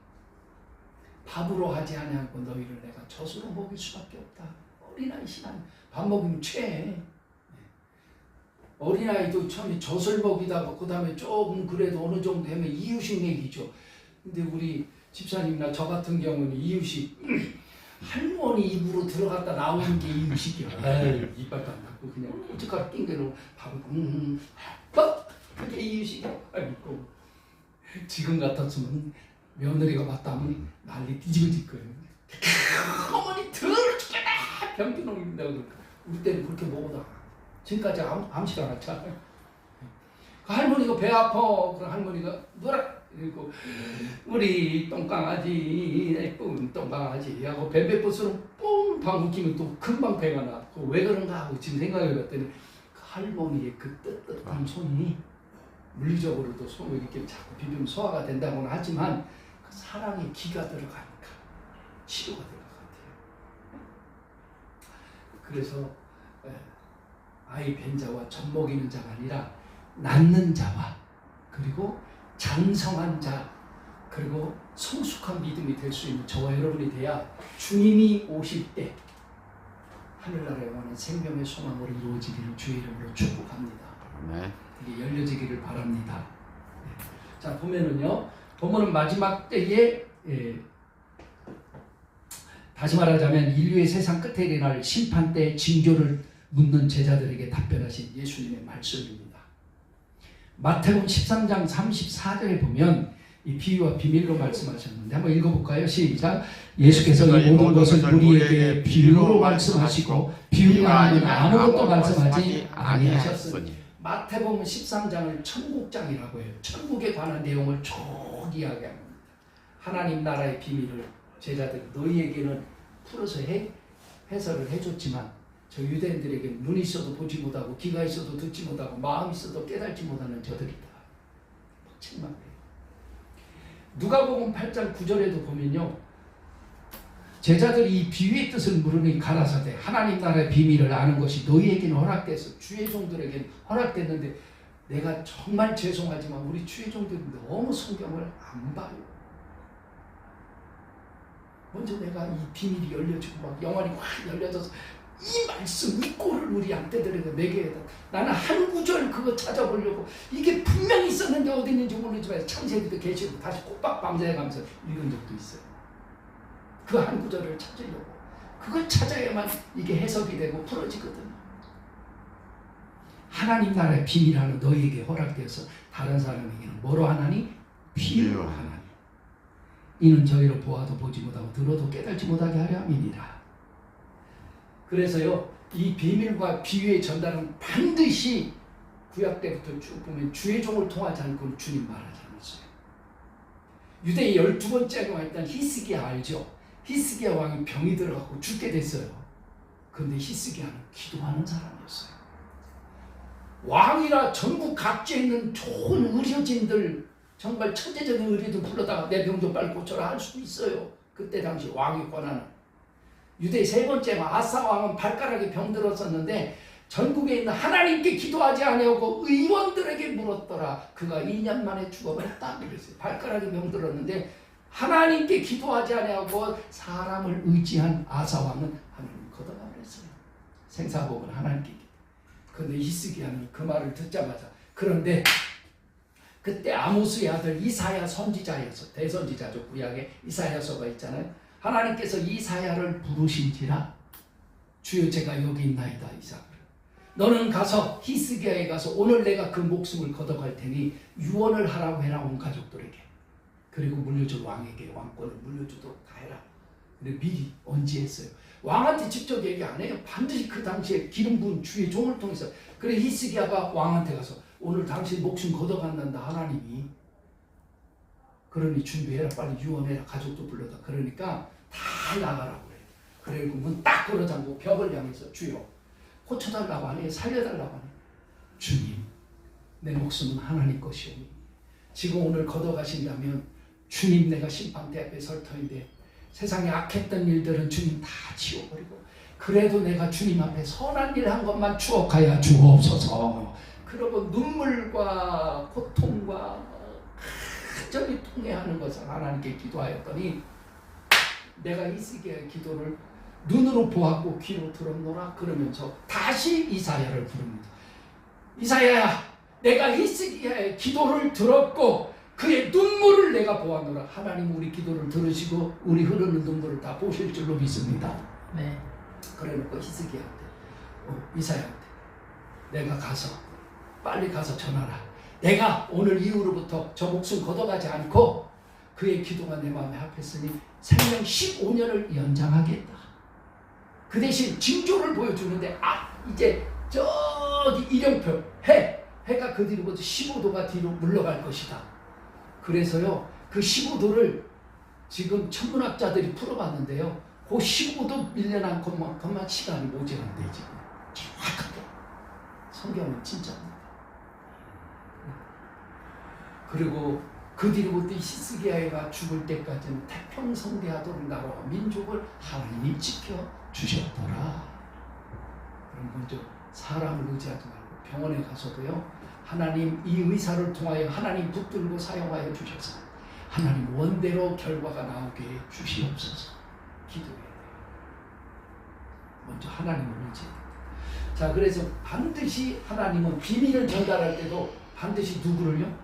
밥으로 하지 아니하고 너희를 내가 젖으로 먹일 수밖에 없다. 어린아이 신앙. 밥 먹으면 취해. 어린아이도 처음에 젖을 먹이다가 그 다음에 조금 그래도 어느 정도 하면 이유식 먹이죠. 근데 우리 집사님이나 저 같은 경우는 이유식 할머니 입으로 들어갔다 나오는 게 이유식이야. 이빨도 안 닦고 그냥 고춧가루 낑겨놓고 밥을 그게 이유식이야. 아이고 지금 같았으면 며느리가 봤다면 난리 뒤집어질 거예요. 어머니 더러워 죽겠다 병기 놓는다고 그럴까. 우리 때는 그렇게 먹어다 지금까지 암시가 안 왔잖아요. 그 할머니가 배 아파. 그럼 할머니가 뭐라 그리고 우리 똥강아지 예쁜 똥강아지 하고 뱀뱀버스로 뽕 방귀 끼면 또 금방 배가 나. 왜 그런가 하고 지금 생각해봤더니 그 할머니의 그 뜨뜻한 손이 물리적으로도 손을 이렇게 자꾸 비비면 소화가 된다고는 하지만 그 사랑의 기가 들어가니까 치료가 될 것 같아요. 그래서 아이 뵌 자와 젖먹이는 자가 아니라 낳는 자와 그리고 장성한 자 그리고 성숙한 믿음이 될 수 있는 저와 여러분이 돼야 주님이 오실 때 하늘나라에 관한 생명의 소망으로 이루어지기를 주의 이름으로 축복합니다. 네. 이게 열려지기를 바랍니다. 자 보면은요, 보면은 마지막 때에 다시 말하자면 인류의 세상 끝에 일어날 심판 때 징조를 묻는 제자들에게 답변하신 예수님의 말씀입니다. 마태복음 13장 34절에 보면 이 비유와 비밀로 말씀하셨는데 한번 읽어볼까요? 시작. 예수께서 이 모든 것을 우리에게 비유로 말씀하시고 비유가 아니면 아무것도 말씀하지 아니하셨으니. 마태복음 13장을 천국장이라고 해요. 천국에 관한 내용을 쭉 이야기합니다. 하나님 나라의 비밀을 제자들 너희에게는 풀어서 해설을 해줬지만 저 유대인들에게 눈이 있어도 보지 못하고 귀가 있어도 듣지 못하고 마음이 있어도 깨달지 못하는 저들이다. 책망해요. 누가복음 8장 9절에도 보면요, 제자들이 이 비유의 뜻을 물으니 가라사대 하나님 나라의 비밀을 아는 것이 너희에게는 허락돼서 주의 종들에게는 허락됐는데 내가 정말 죄송하지만 우리 주의 종들이 너무 성경을 안 봐요. 먼저 내가 이 비밀이 열려지고 막 영안이 확 열려져서 이 말씀, 이 꼴을 우리 양떼들에게 먹여야 돼. 나는 한 구절 그거 찾아보려고 이게 분명히 있었는데 어디 있는지 모르지만 창세기도 계시고 다시 꼬박 밤새가면서 읽은 적도 있어요. 그 한 구절을 찾으려고. 그걸 찾아야만 이게 해석이 되고 풀어지거든요. 하나님 나라의 비밀하는 너희에게 허락되어서 다른 사람에게는 뭐로 하나니? 비유로 하나니. 이는 저희로 보아도 보지 못하고 들어도 깨달지 못하게 하려 함이니라. 그래서요, 이 비밀과 비유의 전달은 반드시 구약 때부터 쭉 보면 주의 종을 통하지 않고는 주님 말하지 않았어요. 유대의 12번째 왕이 있던 히스기야 알죠? 히스기야 왕이 병이 들어가고 죽게 됐어요. 그런데 히스기야는 기도하는 사람이었어요. 왕이라 전국 각지에 있는 좋은 의료진들, 정말 천재적인 의료진 불러다가 내 병 좀 빨리 고쳐라 할 수도 있어요. 그때 당시 왕이 권하는. 유대 세 번째 왕 아사 왕은 발가락에 병들었었는데 전국에 있는 하나님께 기도하지 아니하고 의원들에게 물었더라. 그가 2년 만에 죽어버렸다 그랬어요. 발가락에 병들었는데 하나님께 기도하지 아니하고 사람을 의지한 아사 왕은 하나님 걷어가 버렸어요. 생사복은 하나님께 기도. 그런데 히스기야는 그 말을 듣자마자, 그런데 그때 아모스의 아들 이사야 선지자였어. 대선지자죠. 구약에 이사야서가 있잖아요. 하나님께서 이사야를 부르신지라 주여 제가 여기 있나이다. 이사야를 너는 가서 히스기야에 가서 오늘 내가 그 목숨을 걷어갈 테니 유언을 하라고 해라 온 가족들에게. 그리고 물려줄 왕에게 왕권을 물려주도록 다 해라. 근데 미리 언지했어요. 왕한테 직접 얘기 안 해요. 반드시 그 당시에 기름 부은 주의 종을 통해서. 그래 히스기야가 왕한테 가서 오늘 당신 목숨 걷어간단다 하나님이. 그러니 준비해라. 빨리 유언해라. 가족도 불러다. 그러니까 다 나가라고 그래요. 그리고 문 딱 걸어잠고 벽을 향해서 주여 고쳐달라고 하네. 살려달라고 하네. 주님 내 목숨은 하나님 것이오니 지금 오늘 걷어가신다면 주님 내가 심판대 앞에 설 터인데 세상에 악했던 일들은 주님 다 지워버리고 그래도 내가 주님 앞에 선한 일 한 것만 추억하여 주옵소서. 그러고 눈물과 고통과 간절히 통회하는 것을 하나님께 기도하였더니 내가 히스기야의 기도를 눈으로 보았고 귀로 들었노라 그러면서 다시 이사야를 부릅니다. 이사야야 내가 히스기야의 기도를 들었고 그의 눈물을 내가 보았노라. 하나님 우리 기도를 들으시고 우리 흐르는 눈물을 다 보실 줄로 믿습니다. 네. 그래놓고 히스기야한테 이사야한테 내가 가서 빨리 가서 전하라. 내가 오늘 이후로부터 저 목숨 걷어가지 않고 그의 기도가 내 마음에 합했으니 생명 15년을 연장하겠다. 그 대신 징조를 보여주는데 이제 저기 일령표 해가 그 뒤로부터 15도가 뒤로 물러갈 것이다. 그래서요 그 15도를 지금 천문학자들이 풀어봤는데요 그 15도 밀려난 것만 시간이 모자란대 지금 정확하게. 성경은 진짜입니다. 그리고 그 뒤로부터 히스기야가 죽을 때까지는 태평성대하도록 나라와 민족을 하나님이 지켜주셨더라. 그럼 먼저 사람을 의지하지 말고 병원에 가서도요 하나님 이 의사를 통하여 하나님 붙들고 사용하여 주셔서 하나님 원대로 결과가 나오게 해 주시옵소서 기도해야 돼요. 먼저 하나님을 의지해야 돼요. 자, 그래서 반드시 하나님은 비밀을 전달할 때도 반드시 누구를요?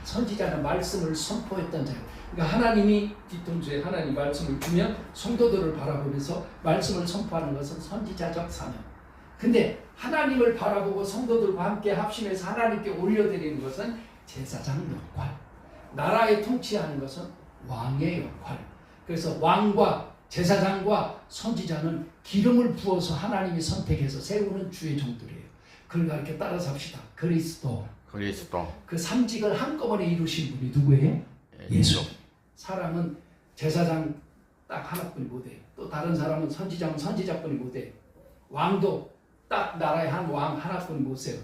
선지자는 말씀을 선포했던 자예요. 그러니까 하나님이 뒤통수에 하나님 말씀을 주면 성도들을 바라보면서 말씀을 선포하는 것은 선지자적 사명. 근데 하나님을 바라보고 성도들과 함께 합심해서 하나님께 올려드리는 것은 제사장 역할. 나라에 통치하는 것은 왕의 역할. 그래서 왕과 제사장과 선지자는 기름을 부어서 하나님이 선택해서 세우는 주의 종들이에요. 그러니까 이렇게 따라서 합시다. 그리스도. 그 삼직을 한꺼번에 이루신 분이 누구예요? 예수. 사람은 제사장 딱 하나뿐이 못해요. 또 다른 사람은 선지자는 선지자뿐이 못해요. 왕도 딱 나라의 한 왕 하나뿐이 못 세워요.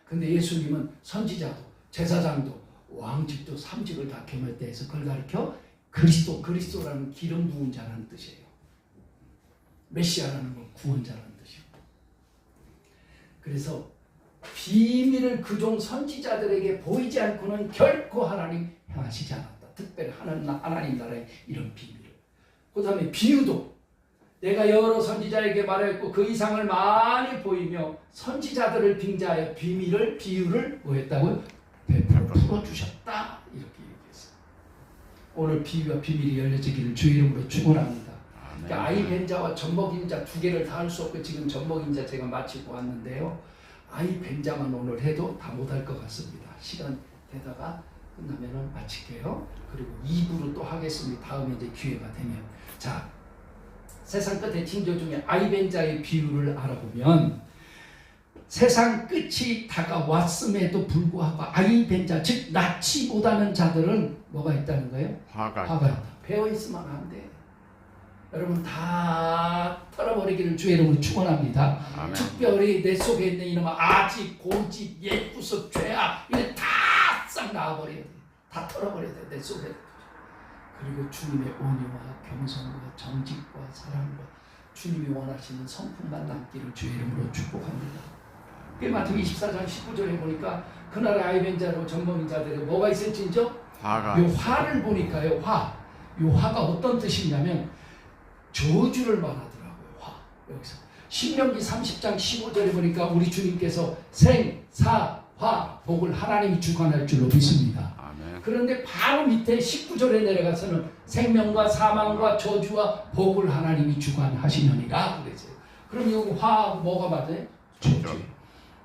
근데 예수님은 선지자도 제사장도 왕직도 삼직을 다 겸했대해서 그걸 가르쳐 그리스도라는 기름 부은 자라는 뜻이에요. 메시아라는 건 구원자라는 뜻이에요. 그래서 비밀을 그종 선지자들에게 보이지 않고는 결코 하나님 행하시지 않았다. 특별히 하나님 나라의 이런 비밀을. 그 다음에 비유도 내가 여러 선지자에게 말했고 그 이상을 많이 보이며 선지자들을 빙자하여 비유를 뭐했다고요? 베풀어 풀어주셨다. 이렇게 얘기했어요. 오늘 비유와 비밀이 열려지기를 주의 이름으로 축원합니다. 그러니까 아이 벤자와 젖먹인 자 두 개를 다 할 수 없고 지금 젖먹인 자 제가 마치고 왔는데요. 아이 벤자만 오늘 해도 다 못할 것 같습니다. 시간 되다가 끝나면은 마칠게요. 그리고 2부로 또 하겠습니다. 다음에 이제 기회가 되면. 자, 세상 끝의 징조 중에 아이 벤자의 비유를 알아보면 세상 끝이 다가왔음에도 불구하고 아이 벤자 즉 낫지 못하는 자들은 뭐가 있다는 거예요? 화가 있다. 배어 있으면 안 돼. 여러분 다 털어버리기를 주의 이름으로 축원합니다. 아멘. 특별히 내 속에 있는 이놈아 아집, 고집, 옛구석, 죄악 이거 다 싹 나와버려야 돼. 다 털어버려야 돼. 내 속에. 그리고 주님의 온유와 겸손과 정직과 사랑과 주님이 원하시는 성품만 남기를 주의 이름으로 축복합니다. 마태복음 24장 19절에 보니까 그날의 아이벤자로 젖먹인 자들에 뭐가 있을진저? 요 화를 보니까요. 요 화가 어떤 뜻이냐면 저주를 말하더라고요. 화. 여기서 신명기 30장 15절에 보니까 우리 주님께서 생, 사, 화, 복을 하나님이 주관할 줄로 믿습니다. 아멘. 그런데 바로 밑에 19절에 내려가서는 생명과 사망과 저주와 복을 하나님이 주관하시느니라 그랬어요. 그럼 여기 화 뭐가 맞아요? 저주.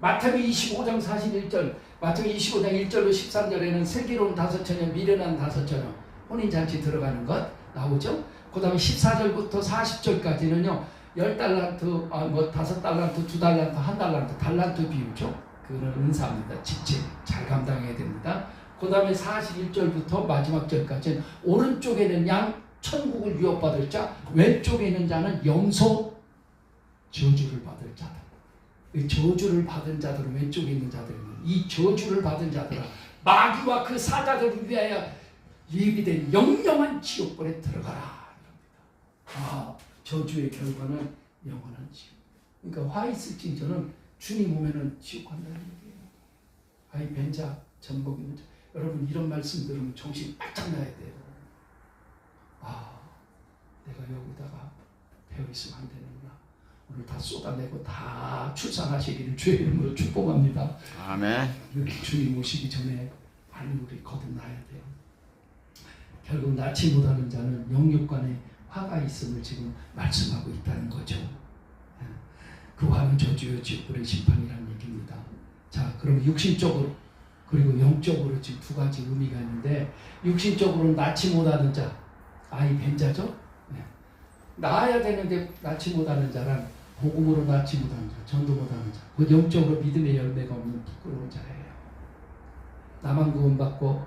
마태복음 25장 41절, 마태복음 25장 1절로 13절에는 슬기로운 5처녀, 미련한 5처녀, 혼인잔치 들어가는 것 나오죠. 그 다음에 14절부터 40절까지는요 10달란트, 5달란트, 2달란트, 1달란트, 달란트 비유죠. 그거는 은사입니다. 직책 잘 감당해야 됩니다. 그 다음에 41절부터 마지막 절까지는 오른쪽에는 양 천국을 유업받을 자, 왼쪽에 있는 자는 영소 저주를 받을 자다. 이 저주를 받은 자들은 왼쪽에 있는 자들은 이 저주를 받은 자들은 마귀와 그 사자들을 위하여 예비된 영영한 지옥불에 들어가라. 저주의 결과는 영원한 지옥. 그러니까 화 있을진저는 주님 오면은 지옥 간다는 얘기예요. 아이 벤자 전복이는 자. 여러분 이런 말씀 들으면 정신 바짝 나야 돼요. 내가 여기다가 배어 있으면 안 되는구나. 오늘 다 쏟아내고 다 출산하시기를 주의 이름으로 축복합니다. 아멘. 주님 오시기 전에 빨리 우리 거듭나야 돼요. 결국 낳지 못하는 자는 영육간에 화가 있음을 지금 말씀하고 있다는 거죠. 그 화는 저주요 지옥불의 심판이라는 얘기입니다. 자, 그럼 육신적으로 그리고 영적으로 지금 두 가지 의미가 있는데 육신적으로는 낳지 못하는 자, 아이 벤자죠. 낳아야 되는데 낳지 못하는 자란 복음으로 낳지 못하는 자, 전도 못하는 자, 그 영적으로 믿음의 열매가 없는 부끄러운 자예요. 나만 구원받고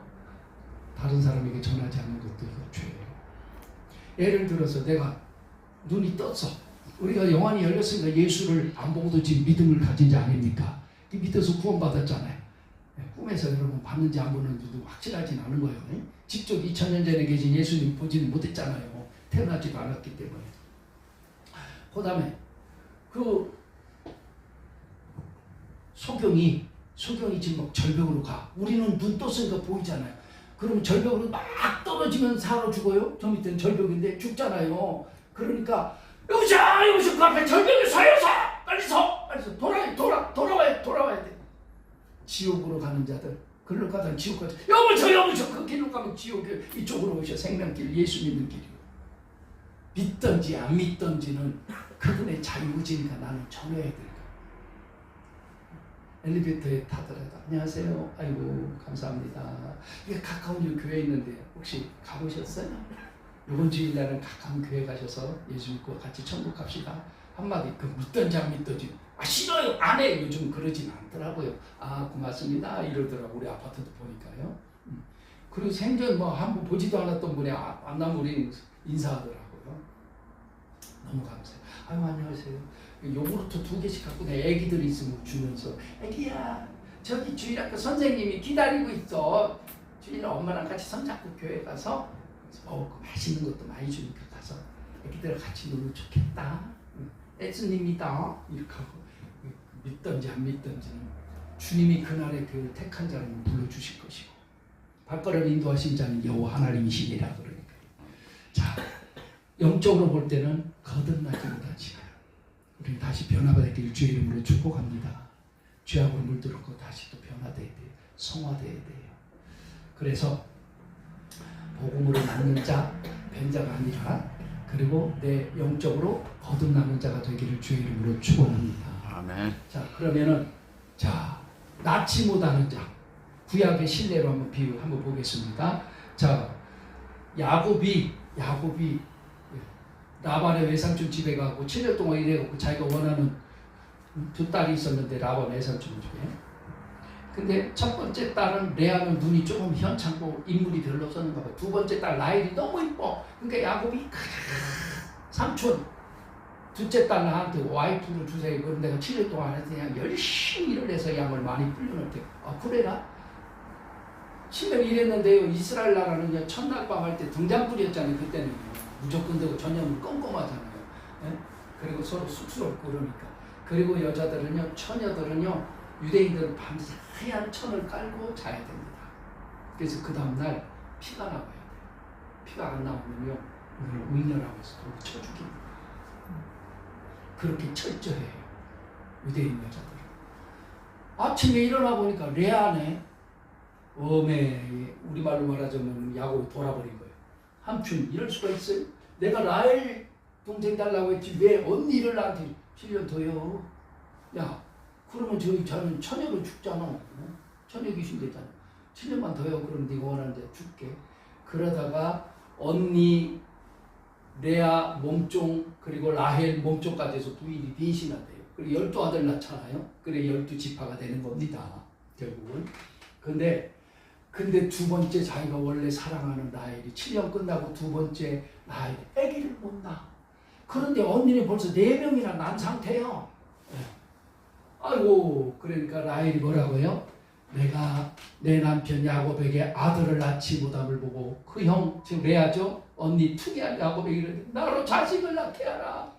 다른 사람에게 전하지 않는 것도 이거 죄예요. 예를 들어서 내가 눈이 떴어. 우리가 영안이 열렸으니까 예수를 안 보고도 지금 믿음을 가진 자 아닙니까? 믿어서 구원받았잖아요. 꿈에서 여러분 봤는지 안 보는지도 확실하진 않은 거예요. 직접 2000년 전에 계신 예수님 보지는 못했잖아요. 태어나지도 않았기 때문에. 그 다음에 그 소경이 지금 막 절벽으로 가. 우리는 눈 떴으니까 보이잖아요. 그러면 절벽으로 막 떨어지면 살아 죽어요? 저 밑에는 절벽인데 죽잖아요. 그러니까 여보셔 그 앞에 절벽에 서요. 빨리 서 돌아와야 돼. 지옥으로 가는 자들 그걸로 가다 지옥 가자. 여보셔 그 길로 가면 지옥 이쪽으로 오셔. 생명길 예수 믿는 길이요. 믿든지 안 믿든지는 그분의 자유의지니까 나는 전해야 돼. 엘리베이터에 타더라도 안녕하세요. 아이고 감사합니다. 이게 가까운 교회에 있는데 혹시 가보셨어요? 이번 주일날은 가까운 교회 가셔서 예수 믿고 같이 천국 갑시다. 한마디 그 믿든지 안 믿든지 싫어요 안 해 요즘 그러진 않더라고요. 고맙습니다 이러더라고. 우리 아파트도 보니까요. 그리고 생전 뭐 한번 보지도 않았던 분이 만나면 우리 인사하더라고요. 너무 감사해요. 아유 안녕하세요. 요구르트 2개씩 갖고 내 애기들이 있으면 주면서 애기야 저기 주일학교 선생님이 기다리고 있어. 주일 엄마랑 같이 손잡고 교회 가서 맛있는 것도 많이 주니까 가서 애기들 같이 놀면 좋겠다. 예수님이다 이렇게 하고 믿든지 안 믿든지는 주님이 그날의 그 택한 자는 불러주실 것이고 발걸음 인도하신 자는 여호와 하나님이시니라. 그러니까 자 영적으로 볼 때는 거듭나지 못하지. 우리 다시 변화받았기를 주의 이름으로 축복합니다. 죄악으로 물들었고 다시 또 변화돼야 돼요. 성화돼야 돼요. 그래서 복음으로 낳는 자, 된 자가 아니라 그리고 내 영적으로 거듭나는 자가 되기를 주의 이름으로 축원합니다. 아멘. 자 그러면은 낳지 못하는 자 구약의 신뢰로 한번 비유 한번 보겠습니다. 자 야곱이 라반의 외삼촌 집에 가고 7년 동안 일해갖고 자기가 원하는 2딸이 있었는데 라반 외삼촌 집에. 근데 첫 번째 딸은 레아는 눈이 조금 현찮고 인물이 별로 없었는가 봐요. 두 번째 딸 라헬이 너무 이뻐. 그러니까 야곱이 삼촌 둘째 딸 나한테 와이프를 주세요. 그럼 내가 7년 동안 해서 그냥 열심히 일을 해서 양을 많이 불려놓을게. 그래라? 7년 일했는데요. 이스라엘 나라는 첫날 밤 할 때 등잔 뿌렸잖아요. 그때는 무조건 되고 전염은 껌껌하잖아요. 예? 그리고 서로 쑥스럽고 그러니까. 그리고 여자들은요, 처녀들은요, 유대인들은 밤새 하얀 천을 깔고 자야 됩니다. 그래서 그 다음날 피가 나와야 돼요. 피가 안 나오면요, 우인녀라고 해서 쳐 죽입니다. 그렇게 철저해요. 유대인 여자들은. 아침에 일어나 보니까 레아네. 우리말로 말하자면 야곱이 돌아버린 거예요. 삼촌 이럴 수가 있어요? 내가 라헬 동생 달라고 했지 왜 언니를 나한테 7년 더요? 야 그러면 저는 처녀로 죽잖아. 처녀 귀신 되잖아. 7년만 더요. 그럼 네가 원하는 데 줄게. 그러다가 언니 레아 몸종 그리고 라헬 몸종까지 해서 부인이 넷이나 돼요. 그리고 12아들 낳잖아요. 그래 12지파가 되는 겁니다. 결국은. 근데 두 번째 자기가 원래 사랑하는 라헬이 7년 끝나고 두 번째 라헬이 아기를 못 낳아. 그런데 언니는 벌써 4명이나 난 상태야. 아이고 그러니까 라헬이 뭐라고요? 내가 내 남편 야곱에게 아들을 낳지 못함을 보고 그 형 지금 레아죠? 언니 투기한 야곱에게 이르되 나로 자식을 낳게 하라.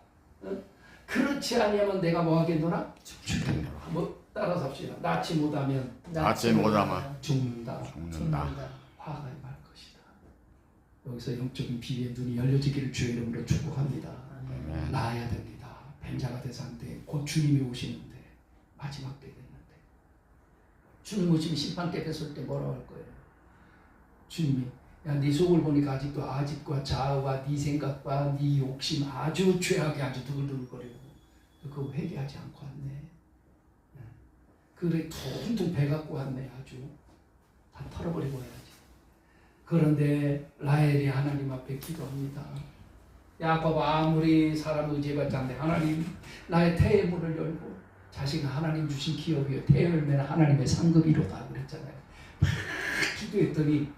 그렇지 아니하면 내가 뭐 하겠노라? 죽겠노라. 뭐 따라서 합시다. 낳지 못하면 죽는다. 화가 말 것이다. 여기서 영적인 비리의 눈이 열려지기를 주의 이름으로 축복합니다. 낳아야 됩니다. 뱀자가 대상인데 곧 주님이 오시는데 마지막 때 됐는데 주님 오시면 심판대 뵀을 때 뭐라고 할 거예요? 주님이 야, 네 속을 보니까 아직도 아집과 자아와 네 생각과 네 욕심 아주 죄악이 아주 두글두글거리고 그거 회개하지 않고 왔네. 그래 퉁퉁 배 갖고 왔네. 아주 다 털어버리고 와야지. 그런데 라헬이 하나님 앞에 기도합니다. 야곱 아무리 사람 의지해봤자 안 돼. 하나님 나의 태의 문을 열고 자식은 하나님 주신 기업이요 태의 열매는 하나님의 상급이로다 그랬잖아요. 막 기도했더니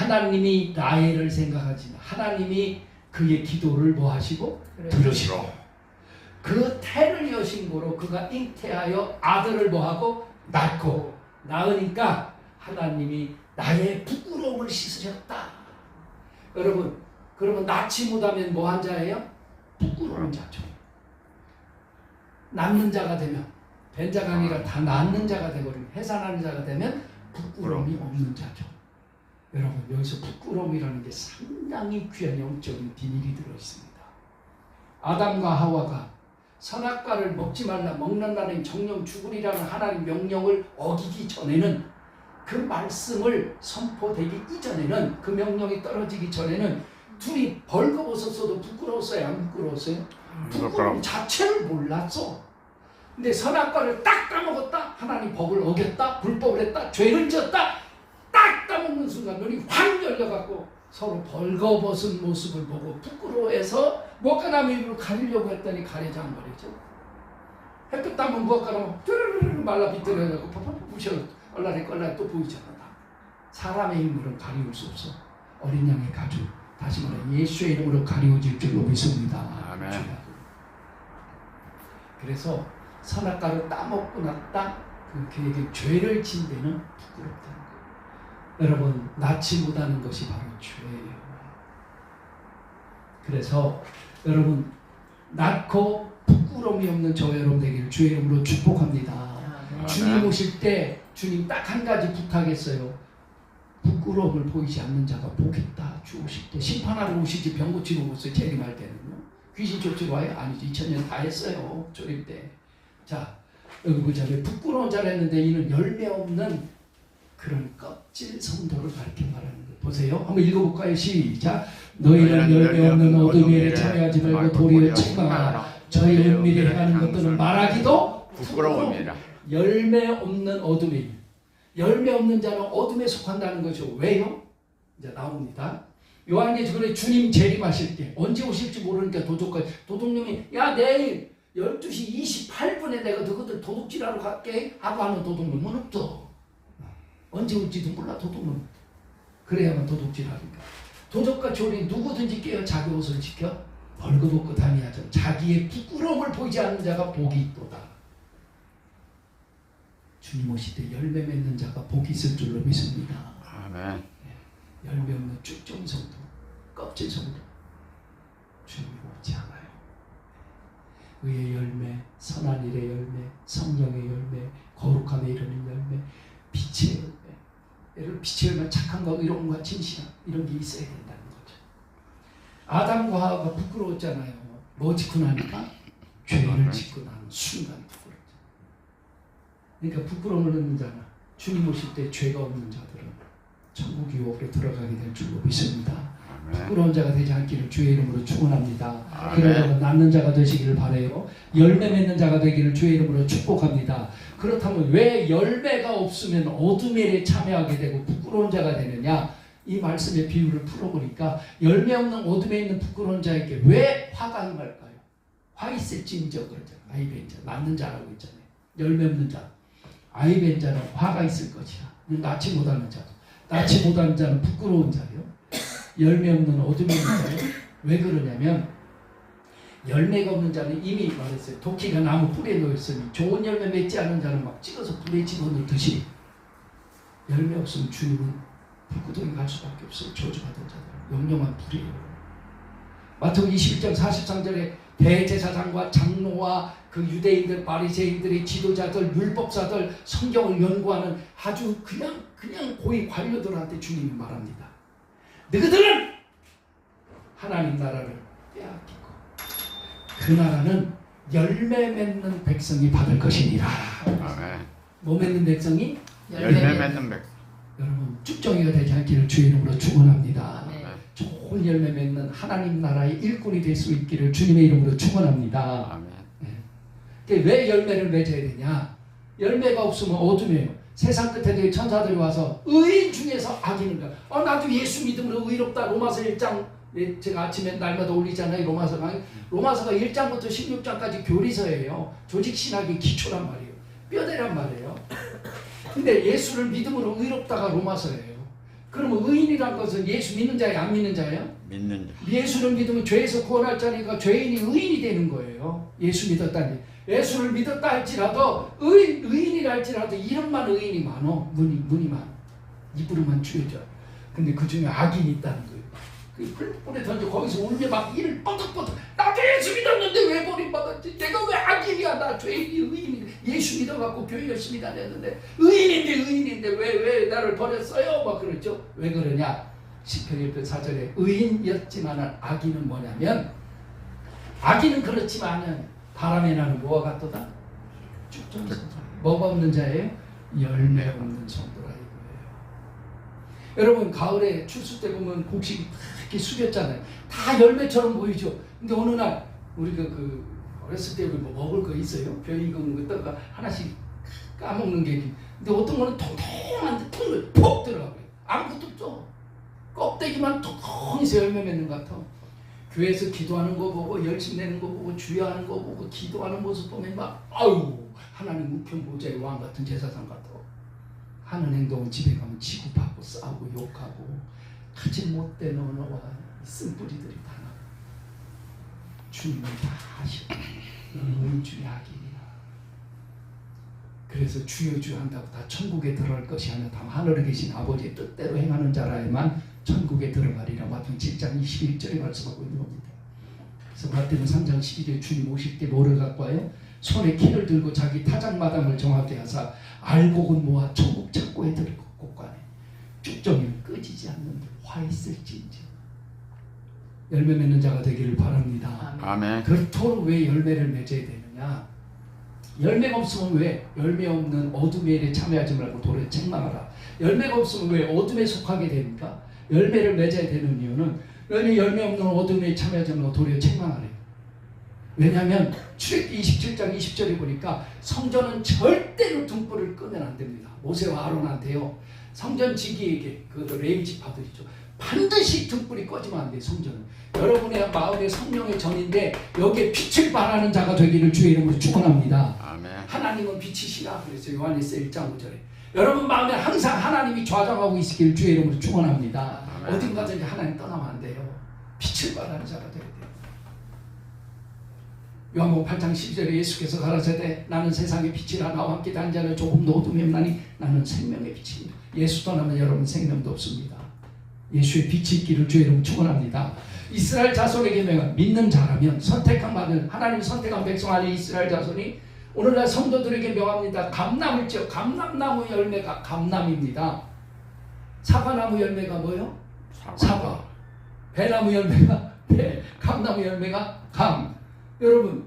하나님이 라헬을 생각하지 하나님이 그의 기도를 뭐 하시고 들으시고 그 태를 여신 거로 그가 잉태하여 아들을 뭐 하고 낳으니까 하나님이 나의 부끄러움을 씻으셨다. 여러분 그러면 낳지 못하면 뭐한 자예요? 부끄러운 자죠. 낳는 자가 되면 벤자가 아니라 다 낳는 자가 되거든요. 해산하는 자가 되면 부끄러움이 없는 자죠. 여러분 여기서 부끄러움이라는 게 상당히 귀한 영적인 비밀이 들어있습니다. 아담과 하와가 선악과를 먹지 말라 먹는다는 정령 죽으리라는 하나님 명령을 어기기 전에는 그 말씀을 선포되기 이전에는 그 명령이 떨어지기 전에는 둘이 벌거벗었어도 부끄러웠어요? 안 부끄러웠어요? 부끄러움 자체를 몰랐어. 근데 선악과를 딱 까먹었다? 하나님 법을 어겼다? 불법을 했다? 죄를 지었다? 딱 까먹는 순간 눈이 확 열려갖고 서로 벌거벗은 모습을 보고 부끄러워해서 무엇가나무 입으로 가리려고 했더니 가리지 않은 거죠. 햇볕 땀은 무엇가나무 뚜루루루 말라 비틀어가지고 팍팍 부셔 얼라리 또 보이잖아. 사람의 힘으로는 가리울 수 없어. 어린 양의 가죽 다시 말해 예수의 이름으로 가리워질 줄로 믿습니다. 아멘. 그래서 선악과를 따먹고 났다 그에게 죄를 진 데는 부끄럽다는 거예요. 여러분 낳지 못하는 것이 바로 죄예요. 그래서 여러분 낳고 부끄러움이 없는 저 여러분 되기를 주의 이름으로 축복합니다. 주님 오실 때 주님 딱 한 가지 부탁했어요. 부끄러움을 보이지 않는 자가 복있다. 주 오실 때 심판하러 오시지 병 고치러 오세요. 재림할 때는요. 귀신 쫓으러 와요? 아니죠. 2000년 다 했어요. 조림 때. 자 여기 보자면 부끄러운 자라 했는데 이는 열매 없는 그런 껍질 성도를 가르쳐 말하는 거예요. 보세요. 한번 읽어볼까요? 시작. 너희는 열매 없는 어둠의 일에 참여하지 말고 도리어 책망하라. 저희 은밀히 행하는 것들은 말하기도 부끄러움이라. 열매 없는 어둠의 일. 열매 없는 자는 어둠에 속한다는 거죠. 왜요? 이제 나옵니다. 요한계시록에 주님 재림하실 때 언제 오실지 모르니까 도둑놈이 야 내일 12시 28분에 내가 너희들 도둑질하러 갈게 하고 하는 도둑놈은 없어. 언제 올지도 몰라 도둑놈. 그래야만 도둑질하니까. 도적같이 우리 누구든지 깨어 자기 옷을 지켜 벌거벗고 다니야죠. 자기의 부끄러움을 보이지 않는 자가 복이 있도다. 주님 오실 때 열매 맺는 자가 복이 있을 줄로 믿습니다. 아멘. 열매 없는 쭉정이 성도, 껍질 성도 주님이 오지 않아요. 의의 열매, 선한 일의 열매, 성령의 열매, 거룩함에 이르는 열매, 빛의 열매. 예를 빛의 열매, 착함과 의로움과 진실함 이런 게 있어야 된다는 거죠. 아담과 하와가 부끄러웠잖아요. 뭐 짓고 나니까? 죄를 짓고 나는 순간 부끄럽죠. 그러니까 부끄러움을 얻는 자는 주님 오실 때 죄가 없는 자들은 천국 유혹에 들어가게 될 줄로 믿습니다. 부끄러운 자가 되지 않기를 주의 이름으로 축원합니다. 그러면 낳는 자가 되시기를 바라요. 열매 맺는 자가 되기를 주의 이름으로 축복합니다. 그렇다면 왜 열매가 없으면 어둠의 일에 참여하게 되고 부끄러운 자가 되느냐? 이 말씀의 비유를 풀어보니까 열매 없는 어둠에 있는 부끄러운 자에게 왜 화가 임할까요? 화 있을진저 그러잖아요. 아이벤자 낳는 자라고 있잖아요. 열매 없는 자 아이벤 자는 화가 있을 것이야. 낳지 못하는 자 낳지 못하는 자는 부끄러운 자예요. 열매 없는 어둠에 있는 자예요. 왜 그러냐면 열매가 없는 자는 이미 말했어요. 도끼가 나무 뿌리에 놓였으니 좋은 열매 맺지 않은 자는 막 찍어서 불에 집어넣듯이 열매 없으면 주님은 불구덩이 갈 수밖에 없어요. 저주받은 자들 영영한 불이에요. 마태복음 21장 43절에 대제사장과 장로와 그 유대인들 바리새인들의 지도자들 율법사들 성경을 연구하는 아주 그냥 고위 관료들한테 주님이 말합니다. 너희들은 하나님 나라를 빼앗기고 그 나라는 열매 맺는 백성이 받을 것이니라. 아멘. 뭐 맺는 백성이? 열매 맺는 백성. 여러분 쭉정이가 되지 않기를 주의 이름으로 축원합니다. 아멘. 좋은 열매 맺는 하나님 나라의 일꾼이 될 수 있기를 주님의 이름으로 축원합니다. 아멘. 왜 열매를 맺어야 되냐? 열매가 없으면 어둠이에요. 세상 끝에 천사들이 와서 의인 중에서 악인을 가. 나도 예수 믿음으로 의롭다. 로마서 1장 제가 아침에 날마다 올리잖아요. 로마서가 1장부터 16장까지 교리서예요. 조직신학의 기초란 말이에요. 뼈대란 말이에요. 근데 예수를 믿음으로 의롭다가 로마서예요. 그러면 의인이란 것은 예수 믿는 자예요, 안 믿는 자예요? 믿는 자. 예수를 믿으면 죄에서 구원할 자니까 죄인이 의인이 되는 거예요. 예수 믿었다니. 예수를 믿었다 할지라도 의인이라 할지라도 이름만 의인이 많어. 문이 많아. 입으로만 주여져. 근데 그 중에 악인이 있다는 거예요. 그 불에 던져 거기서 울며 막 이를 뻗어뻗어. 나도 예수 믿었는데 왜 버림받았지? 내가 왜 악인이야? 나 죄인이 의인이. 예수 믿어갖고 교회 열심히 다녔는데 의인인데 왜 나를 버렸어요? 막 그러죠. 왜 그러냐? 시편 1편 4절에 의인이었지만 악인은 뭐냐면 악인은 그렇지만은 바람에 나는 뭐가 같도다? 쭉쭉 뭐가 없는 자예요? 열매 없는 성도라 이거예요. 여러분 가을에 추수 때 보면 곡식이 다 이렇게 숙였잖아요. 다 열매처럼 보이죠. 근데 어느 날 우리가 그 어렸을 때 우리 뭐 먹을 거 있어요? 벼 익은 거 하나씩 까먹는 게. 근데 어떤 거는 통통한데 통을 퍽 들어가고요. 아무것도 없죠. 껍데기만 통통해서 열매 맺는 것 같아. 교회에서 기도하는 거 보고 열심 내는 거 보고 주여하는 거 보고 기도하는 모습 보면 막 아유 하나님 우편 보좌의 왕 같은 제사장 같아. 하는 행동은 집에 가면 지구받고 싸우고 욕하고 하지 못된 언어와 쓴뿌리들이 다 나와. 주님은 다 아시고 너는 주의 악인이야. 그래서 주여 한다고 다 천국에 들어갈 것이 아니라 다 하늘에 계신 아버지의 뜻대로 행하는 자라야만 천국에 들어가리라. 마태복음 7장 21절에 말씀하고 있는 겁니다. 그래서 마태복음 3장 12절에 주님 오실 때 뭐를 갖고 와요? 손에 키를 들고 자기 타작마당을 정하게 하사 알곡은 모아 천국 창고에 들고 곳간에 쭉정이는 끄지지 않는 화 있을지인지. 열매 맺는 자가 되기를 바랍니다. 아멘. 그토록 왜 열매를 맺어야 되느냐? 열매가 없으면 왜 열매 없는 어둠의 일에 참여하지 말고 도리어 책망하라. 열매가 없으면 왜 어둠에 속하게 됩니까? 열매를 맺어야 되는 이유는 열매 없는 어둠에 참여하지 말고 도리어 책망하래요. 왜냐하면 출애굽기 27장 20절에 보니까 성전은 절대로 등불을 끄면 안 됩니다. 모세와 아론한테요. 성전 지기에게 그 레위 지파들이죠. 반드시 등불이 꺼지면 안 돼요. 성전은 여러분의 마음의 성령의 전인데 여기에 빛을 발하는 자가 되기를 주의 이름으로 축원합니다. 아멘. 하나님은 빛이시라 그래서 요한일서 1장 5절에 여러분 마음에 항상 하나님이 좌정하고 있으길 주의 이름으로 축원합니다. 아멘. 어딘가든지 하나님 떠나면 안 돼요. 빛을 발하는 자가 되어야 돼요. 요한복음 8장 12절에 예수께서 가라사대 나는 세상의 빛이라 나와 함께 다니는 자는 조금도 어둠이 없나니 나는 생명의 빛입니다. 예수 떠나면 여러분 생명도 없습니다. 예수의 빛이 있기를 주의 이름으로 축원합니다. 이스라엘 자손에게 믿는 자라면 선택한 하나님 선택한 백성 안에 이스라엘 자손이 오늘날 성도들에게 명합니다. 감람을 지어 감람나무 열매가 감람입니다. 사과나무 열매가 뭐요? 사과. 배나무 열매가 배. 감나무 열매가 감. 여러분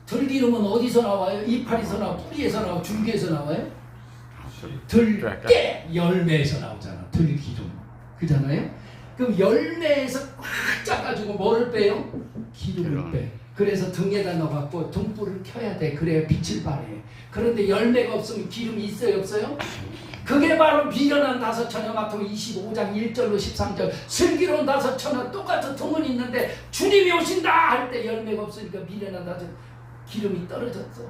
들기름은 어디서 나와요? 이파리에서 나와? 뿌리에서 나와? 줄기에서 나와요? 들깨 열매에서 나오잖아. 들기름. 그잖아요? 그럼 열매에서 꽉 짜가지고 뭐를 빼요? 기름을 빼. 그래서 등에다 넣어갖고 등불을 켜야 돼. 그래야 빛을 발해. 그런데 열매가 없으면 기름이 있어요? 없어요? 그게 바로 미련한 다섯처녀 마태복음 25장 1절로 13절 슬기로운 다섯처녀 똑같은 등은 있는데 주님이 오신다 할 때 열매가 없으니까 미련한 다섯 기름이 떨어졌어.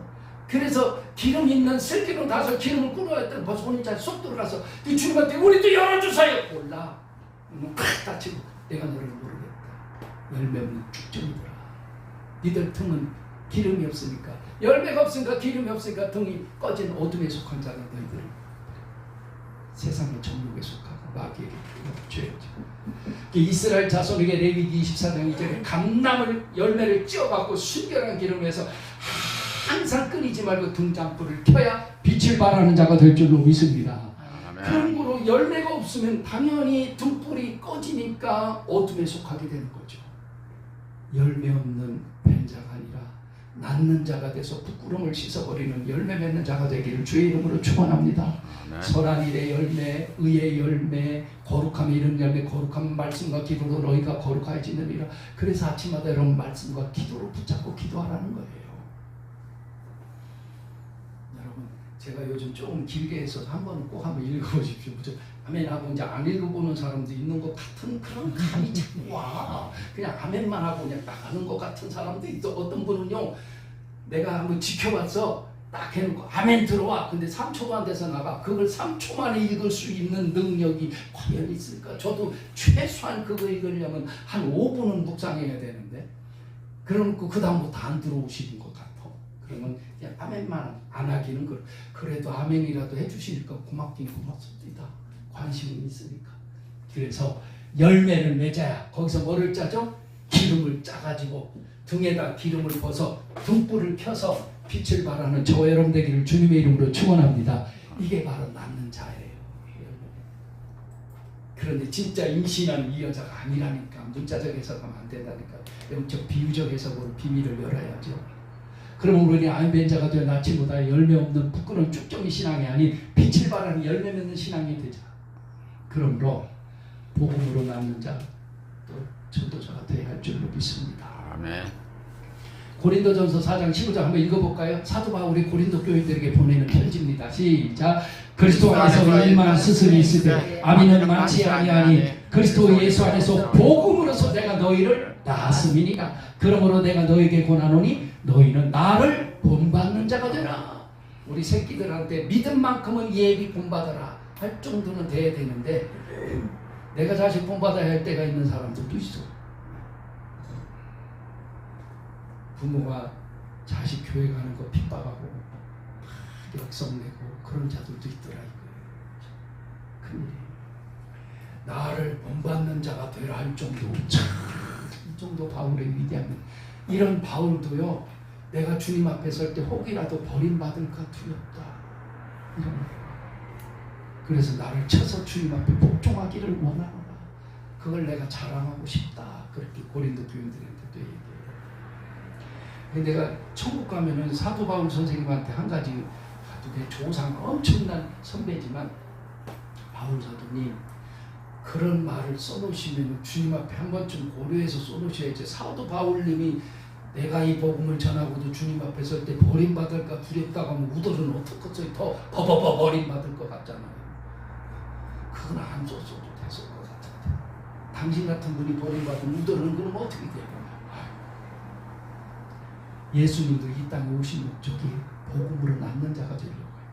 그래서 기름 있는 슬기로운 다섯 기름을 끓여야 했더니 벌써 혼인자에 쏙 들어가서 그 주님한테 우리도 열어주세요. 몰라. 팍 다치고 내가 너를 모르겠다. 열매 없는 쭉정이더라. 니들 등은 기름이 없으니까 열매가 없으니까 기름이 없으니까 등이 꺼진 어둠에 속한 자가 너희들 세상의 정욕에 속하고 마귀에게 죄죠. 이스라엘 자손에게 레위기 24장 2절에 감람을 열매를 찧어갖고 순결한 기름에서 항상 끊이지 말고 등잔불을 켜야 빛을 발하는 자가 될 줄로 믿습니다. 그러므로 열매가 없으면 당연히 등불이 꺼지니까 어둠에 속하게 되는 거죠. 열매 없는 벤자가 아니라 낳는 자가 돼서 부끄러움을 씻어버리는 열매 맺는 자가 되기를 주의 이름으로 축원합니다. 선한 일의 열매, 의의 열매, 거룩함의 이런 열매, 거룩한 말씀과 기도로 너희가 거룩해지느니라. 그래서 아침마다 여러분 말씀과 기도로 붙잡고 기도하라는 거예요. 여러분 제가 요즘 조금 길게 해서 한번 꼭 한번 읽어보십시오. 아멘하고 이제 안 읽어보는 사람도 있는 것 같은 그런 감이 자꾸 와. 그냥 아멘만 하고 그냥 나가는 것 같은 사람도 있어. 어떤 분은요, 내가 한번 지켜봤어. 딱 해놓고 아멘 들어와. 근데 3초가 안 돼서 나가. 그걸 3초 만에 읽을 수 있는 능력이 과연 있을까? 저도 최소한 그거 읽으려면 한 5분은 묵상해야 되는데 그러놓고 그 다음부터 안 들어오시는 것 같아. 그러면 그냥 아멘만 안 하기는 그래도 아멘이라도 해주시니까 고맙긴 고맙습니다. 관심은 있으니까. 그래서 열매를 맺어야 거기서 뭐를 짜죠? 기름을 짜가지고 등에다 기름을 벗어 등불을 켜서 빛을 발하는 저와 여러분 되기를 주님의 이름으로 축원합니다. 이게 바로 낳는 자예요. 그런데 진짜 임신한 이 여자가 아니라니까. 문자적 해석하면 안 된다니까. 영적 비유적 해석으로 비밀을 열어야죠. 그러면 우리는 아멘 자가 되어 낳지보다 열매 없는 부끄러운 축적의 신앙이 아닌 빛을 발하는 열매 맺는 신앙이 되자. 그러므로 복음으로 낳는 자 또 전도자가 되어야 할 줄로 믿습니다. 아멘. 고린도전서 4장 15절 한번 읽어볼까요? 사도 바울이 고린도 교인들에게 보내는 편지입니다. 시작. 그리스도 안에서 얼마나 스승이 있으되 아미는 많지 아니하니 그리스도 예수 안에서 복음으로서 내가 너희를 낳았음이니라. 그러므로 내가 너에게 권하노니 너희는 나를 본받는 자가 되라. 우리 새끼들한테 믿음만큼은 예비 본받아라 할 정도는 돼야 되는데 내가 자식 본받아야 할 때가 있는 사람들도 있어. 부모가 자식 교회 가는 거 핍박하고 역성내고 그런 자들도 있더라. 큰일이에요. 나를 본받는 자가 되라 할 정도. 이 정도 바울의 위대함은. 이런 바울도요, 내가 주님 앞에 설 때 혹이라도 버림받을까 두렵다. 이런 거예요. 그래서 나를 쳐서 주님 앞에 복종하기를 원하노라. 그걸 내가 자랑하고 싶다. 그렇게 고린도 교인들한테도 얘기해요. 내가 천국 가면은 사도 바울 선생님한테 한 가지, 내 조상 엄청난 선배지만, 바울 사도님 그런 말을 써놓으시면 주님 앞에 한 번쯤 고려해서 써놓으셔야지. 사도 바울님이 내가 이 복음을 전하고도 주님 앞에 설 때 버림받을까 두렵다고 하면 우들은 어떻겠어요? 더 버버버 버림받을 것 같잖아요. 그건 안 줬어도 됐을 것 같은데, 당신 같은 분이 버림받으면 우들은 그럼 어떻게 돼요? 예수님도 이 땅에 오신 목적이 복음으로 낳는 자가 되려고 해요.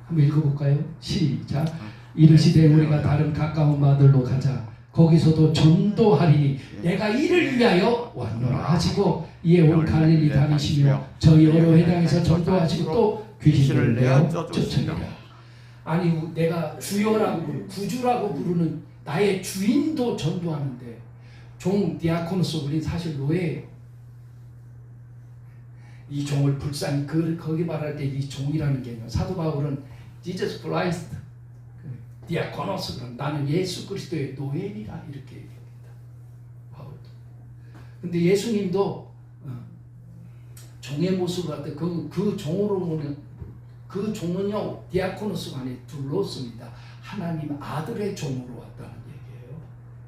한번 읽어볼까요? 시작. 이르시되 우리가 다른 가까운 마들로 가자. 거기서도 전도하리니 내가 이를 위하여 왔노라 하시고 이에 온 갈릴리 다니시며 저희 여러 회당에서 전도하시고 또 귀신을 내어 쫓으니라. 아니 내가 주여라고 구주라고 부르는 나의 주인도 전도하는데 종 디아코노스 우린 사실 노예예요. 이 종을 불쌍히 거기 말할 때 이 종이라는 게 사도 바울은 Jesus Christ 디아코노스는 나는 예수 그리스도의 노예니라 이렇게 얘기합니다. 바울도. 근데 예수님도 종의 모습을 할 때 그 종으로는 그 종은요 디아코노스 안에 둘렀습니다. 하나님 아들의 종으로 왔다는 얘기예요.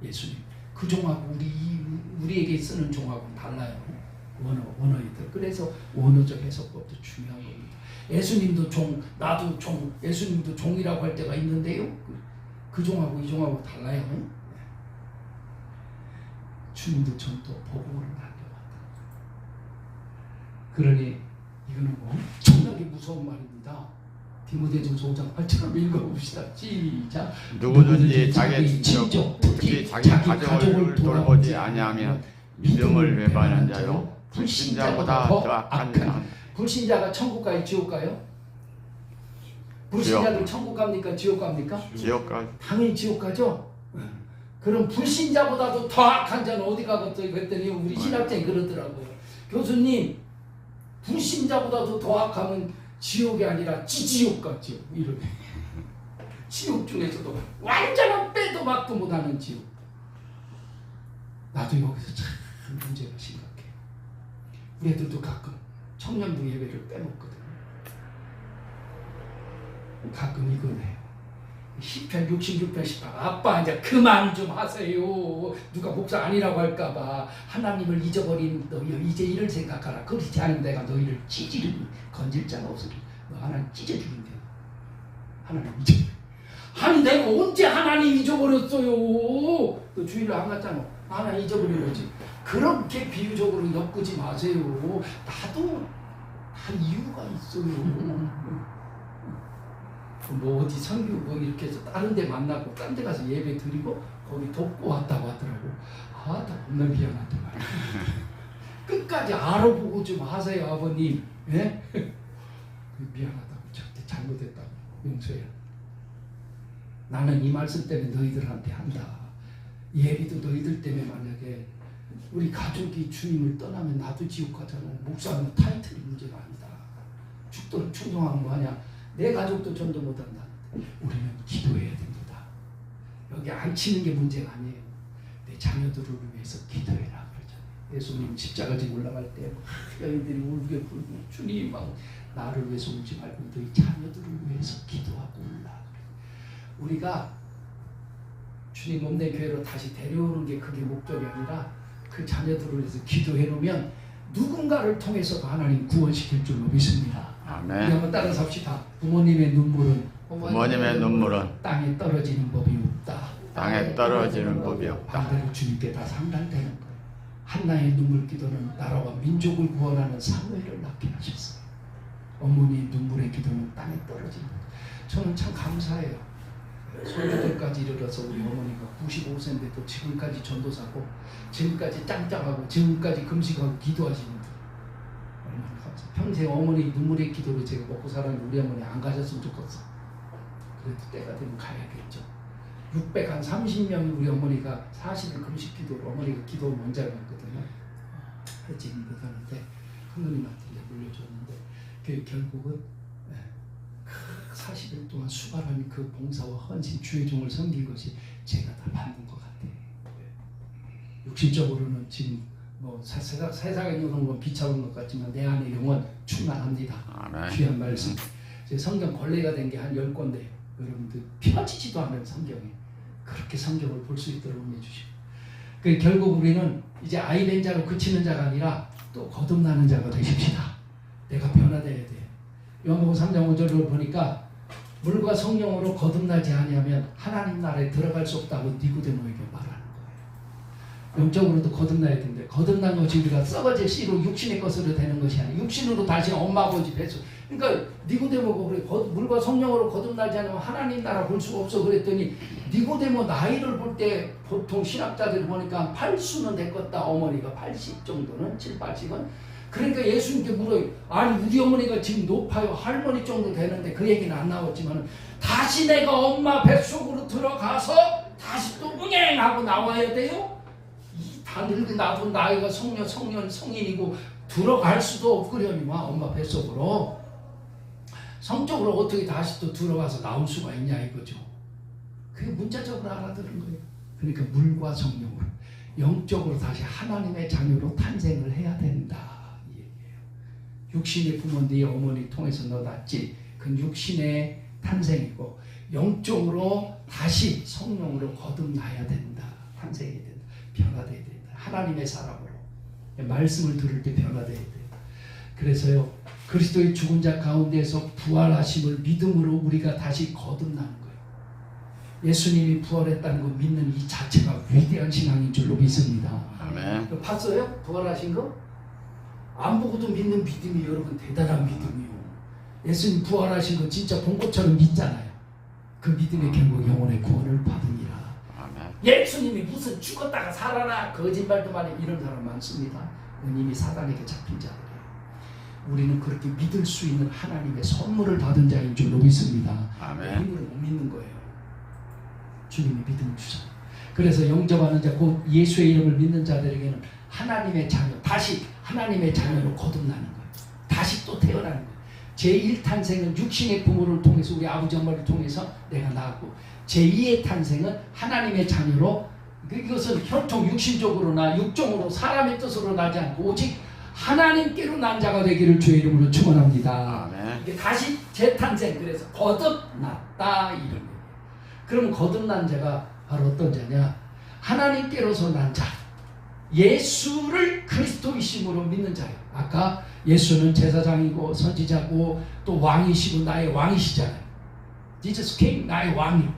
예수님 그 종하고 우리에게 쓰는 종하고는 달라요. 원어이들. 그래서 원어적 해석법도 중요한 겁니다. 예수님도 종, 나도 종, 예수님도 종이라고 할 때가 있는데요. 그 종하고 이 종하고 달라요. 주님도 전도 복음을 날려왔다. 그러니 이거는 엄청나게 무서운 말입니다. 디모데전서 5장 8절을 읽어봅시다. 시작. 누구든지 자기 친족, 특히 자기 가족을 돌보지 아니하면 믿음을 외반하는 자요 불신자보다 더 악한 자. 불신자가 천국 가요, 지옥 가요? 불신자들 천국 갑니까, 지옥 갑니까? 지옥 가. 당연히 지옥 가죠. 그럼 불신자보다도 더 악한 자는 어디 가겠어요? 그랬더니 우리 신학생이 그러더라고요. 교수님, 불신자보다도 더 악하면 지옥이 아니라 지옥 같죠. 이러네. 지옥 중에서도 완전한 빼도 막도 못하는 지옥. 나도 여기서 참 문제가 심각해. 우리 애들도 가끔 청년부 예배를 빼먹거든. 가끔 이걸 해요. 10편 66편 18 아빠 이제 그만 좀 하세요. 누가 목사 아니라고 할까봐. 하나님을 잊어버린 너희 이제 이를 생각하라. 그렇지 않으면 내가 너희를 찢으리니 건질 자가 없으리. 너 하나님 찢어주긴대. 하나님 잊어버려. 아니 내가 언제 하나님 잊어버렸어요. 너 주일을 안 갔잖아. 하나님 잊어버린 거지. 그렇게 비유적으로 엮지 마세요. 나도 한 이유가 있어요. 뭐 어디 선교 뭐 이렇게 해서 다른 데 만나고 딴 데 가서 예배 드리고 거기 돕고 왔다고 하더라고. 아, 나 겁나 미안하다 말이야. 끝까지 알아보고 좀 하세요, 아버님. 예? 미안하다고, 절대 잘못했다고. 용서해. 나는 이 말씀 때문에 너희들한테 한다. 예비도 너희들 때문에 만약에 우리 가족이 주님을 떠나면 나도 지옥 가잖아. 목사는 타이틀이 문제가 아니다. 죽도록 충성한 거 아니야. 내 가족도 전도 못한다. 우리는 기도해야 됩니다. 여기 앉히는 게 문제가 아니에요. 내 자녀들을 위해서 기도해라 그러잖아요. 예수님 십자가 지고 올라갈 때 여인들이 울게 불고 주님 막 나를 위해서 울지 말고 너희 자녀들을 위해서 기도하고 올라. 우리가 주님 없는 교회로 다시 데려오는 게 그게 목적이 아니라 그 자녀들을 위해서 기도해 놓으면 누군가를 통해서도 하나님 구원시킬 줄로 믿습니다. 아멘. 우리 한번 따라서 합시다. 부모님의 눈물은 땅에 떨어지는 법이 없다. 땅에 떨어지는 법이 없다. 반대로 주님께 다 상달되는 거예요. 한나의 눈물 기도는 나라와 민족을 구원하는 사무엘을 낳게 하셨어요. 어머니의 눈물의 기도는 땅에 떨어지는 거예요. 저는 참 감사해요. 손주들까지 이르러서 우리 어머니가 95세인데도 지금까지 전도사고 지금까지 짱짱하고 지금까지 금식하고 기도하시는 분 얼마나 감사해요. 평생 어머니 눈물의 기도로 제가 먹고 살았는데 우리 어머니 안 가셨으면 좋겠어. 그래도 때가 되면 가야겠죠. 630명이 우리 어머니가 40일 금식 기도로 어머니가 기도 원장이었거든요. 지금 못하는데 큰누님한테 물려줬는데 그 결국은 40일 동안 수발하는 그 봉사와 헌신 주의 종을 섬긴 것이 제가 다 받는 것 같아요. 육신적으로는 지금 뭐 세상에 있는 건 비참한 것 같지만 내 안의 영혼 충만합니다. 아멘. 귀한 말씀. 제 성경 권례가 된 게 한 10권데요. 여러분들 펴지지도 않은 성경에 그렇게 성경을 볼 수 있도록 은혜 주시고. 그 결국 우리는 이제 아이된 자로 그치는 자가 아니라 또 거듭나는 자가 되십시다. 내가 변화돼야 돼. 요한복음 3장 5절을 보니까 물과 성령으로 거듭나지 아니하면 하나님 나라에 들어갈 수 없다고 니고데모에게 말하는 거예요. 영적으로도 거듭나야 되는데 거듭난 것이 우리가 썩어질 씨로 육신의 것으로 되는 것이 아니라 육신으로 다시 엄마 아버지 뱃속. 그러니까 니고데모가 그래 물과 성령으로 거듭나지 않으면 하나님 나라 볼 수가 없어 그랬더니 니고데모 나이를 볼 때 보통 신학자들이 보니까 80수는 됐겠다. 어머니가 80 정도는 7, 80은 그러니까 예수님께 물어요. 아니 우리 어머니가 지금 높아요. 할머니 정도 되는데 그 얘기는 안 나왔지만 다시 내가 엄마 뱃속으로 들어가서 다시 또 응행하고 나와야 돼요? 다 늙은 나도 나이가 성인이고 들어갈 수도 없으려니만 엄마 뱃속으로 성적으로 어떻게 다시 또 들어가서 나올 수가 있냐 이거죠. 그게 문자적으로 알아들은 거예요. 그러니까 물과 성령으로 영적으로 다시 하나님의 자녀로 탄생을 해야 된다. 육신의 부모 네 어머니 통해서 너 낳지. 그건 육신의 탄생이고 영적으로 다시 성령으로 거듭나야 된다. 탄생해야 된다. 변화돼야 된다. 하나님의 사람으로 말씀을 들을 때 변화돼야 된다. 그래서요 그리스도의 죽은 자 가운데서 부활하심을 믿음으로 우리가 다시 거듭나는 거예요. 예수님이 부활했다는 거 믿는 이 자체가 위대한 신앙인 줄로 믿습니다. 아멘. 봤어요? 부활하신 거? 안 보고도 믿는 믿음이 여러분 대단한 믿음이요. 예수님 부활하신 거 진짜 본것처럼 믿잖아요. 그 믿음의 결국 영혼의 구원을 받으니라. 아멘. 예수님이 무슨 죽었다가 살아나 거짓말도 많이 이런 사람 많습니다. 이미 사단에게 잡힌 자들이에요. 우리는 그렇게 믿을 수 있는 하나님의 선물을 받은 자인 줄로 믿습니다. 아멘. 힘으로 못 믿는 거예요. 주님이 믿음을 주잖아요. 그래서 영접하는 자, 곧 예수의 이름을 믿는 자들에게는 하나님의 자녀, 다시 하나님의 자녀로 거듭나는 거예요. 다시 또 태어나는 거예요. 제1탄생은 육신의 부모를 통해서 우리 아버지 엄마를 통해서 내가 낳았고 제2의 탄생은 하나님의 자녀로 이것은 혈통 육신적으로나 육종으로 사람의 뜻으로 나지 않고 오직 하나님께로 난 자가 되기를 주의 이름으로 축원합니다. 아멘. 이게 다시 재탄생 그래서 거듭났다 이런 거예요. 그럼 거듭난 자가 바로 어떤 자냐? 하나님께로서 난 자. 예수를 그리스도이심으로 믿는 자예요. 아까 예수는 제사장이고 선지자고 또 왕이시고 나의 왕이시잖아요. Jesus King, 나의 왕이요.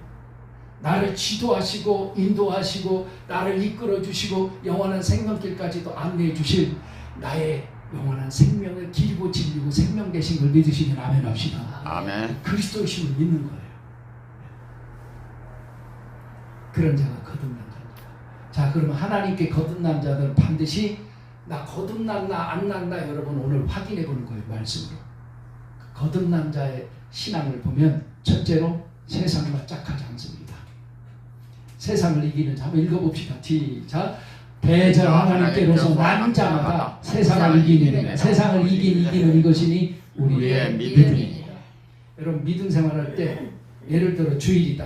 나를 지도하시고 인도하시고 나를 이끌어 주시고 영원한 생명길까지도 안내해 주실 나의 영원한 생명을 기리고 진리고 생명 되신 걸 믿으시면 아멘 합시다. 아멘. 그리스도이심을 믿는 거예요. 그런 자가 거듭난 자입니다. 자, 그러면 하나님께 거듭난 자들은 반드시 나 거듭났나 안 났나 여러분 오늘 확인해 보는 거예요. 말씀으로. 거듭난 자의 신앙을 보면 첫째로 세상과 짝하지 않습니다. 세상을 이기는 자 한번 읽어봅시다. 시작. 대저 하나님께로서 난 자마다 세상을 이기는 세상을 이기는 이것이니 우리의 믿음이니라. 여러분 믿음 생활할 때 예를 들어 주일이다.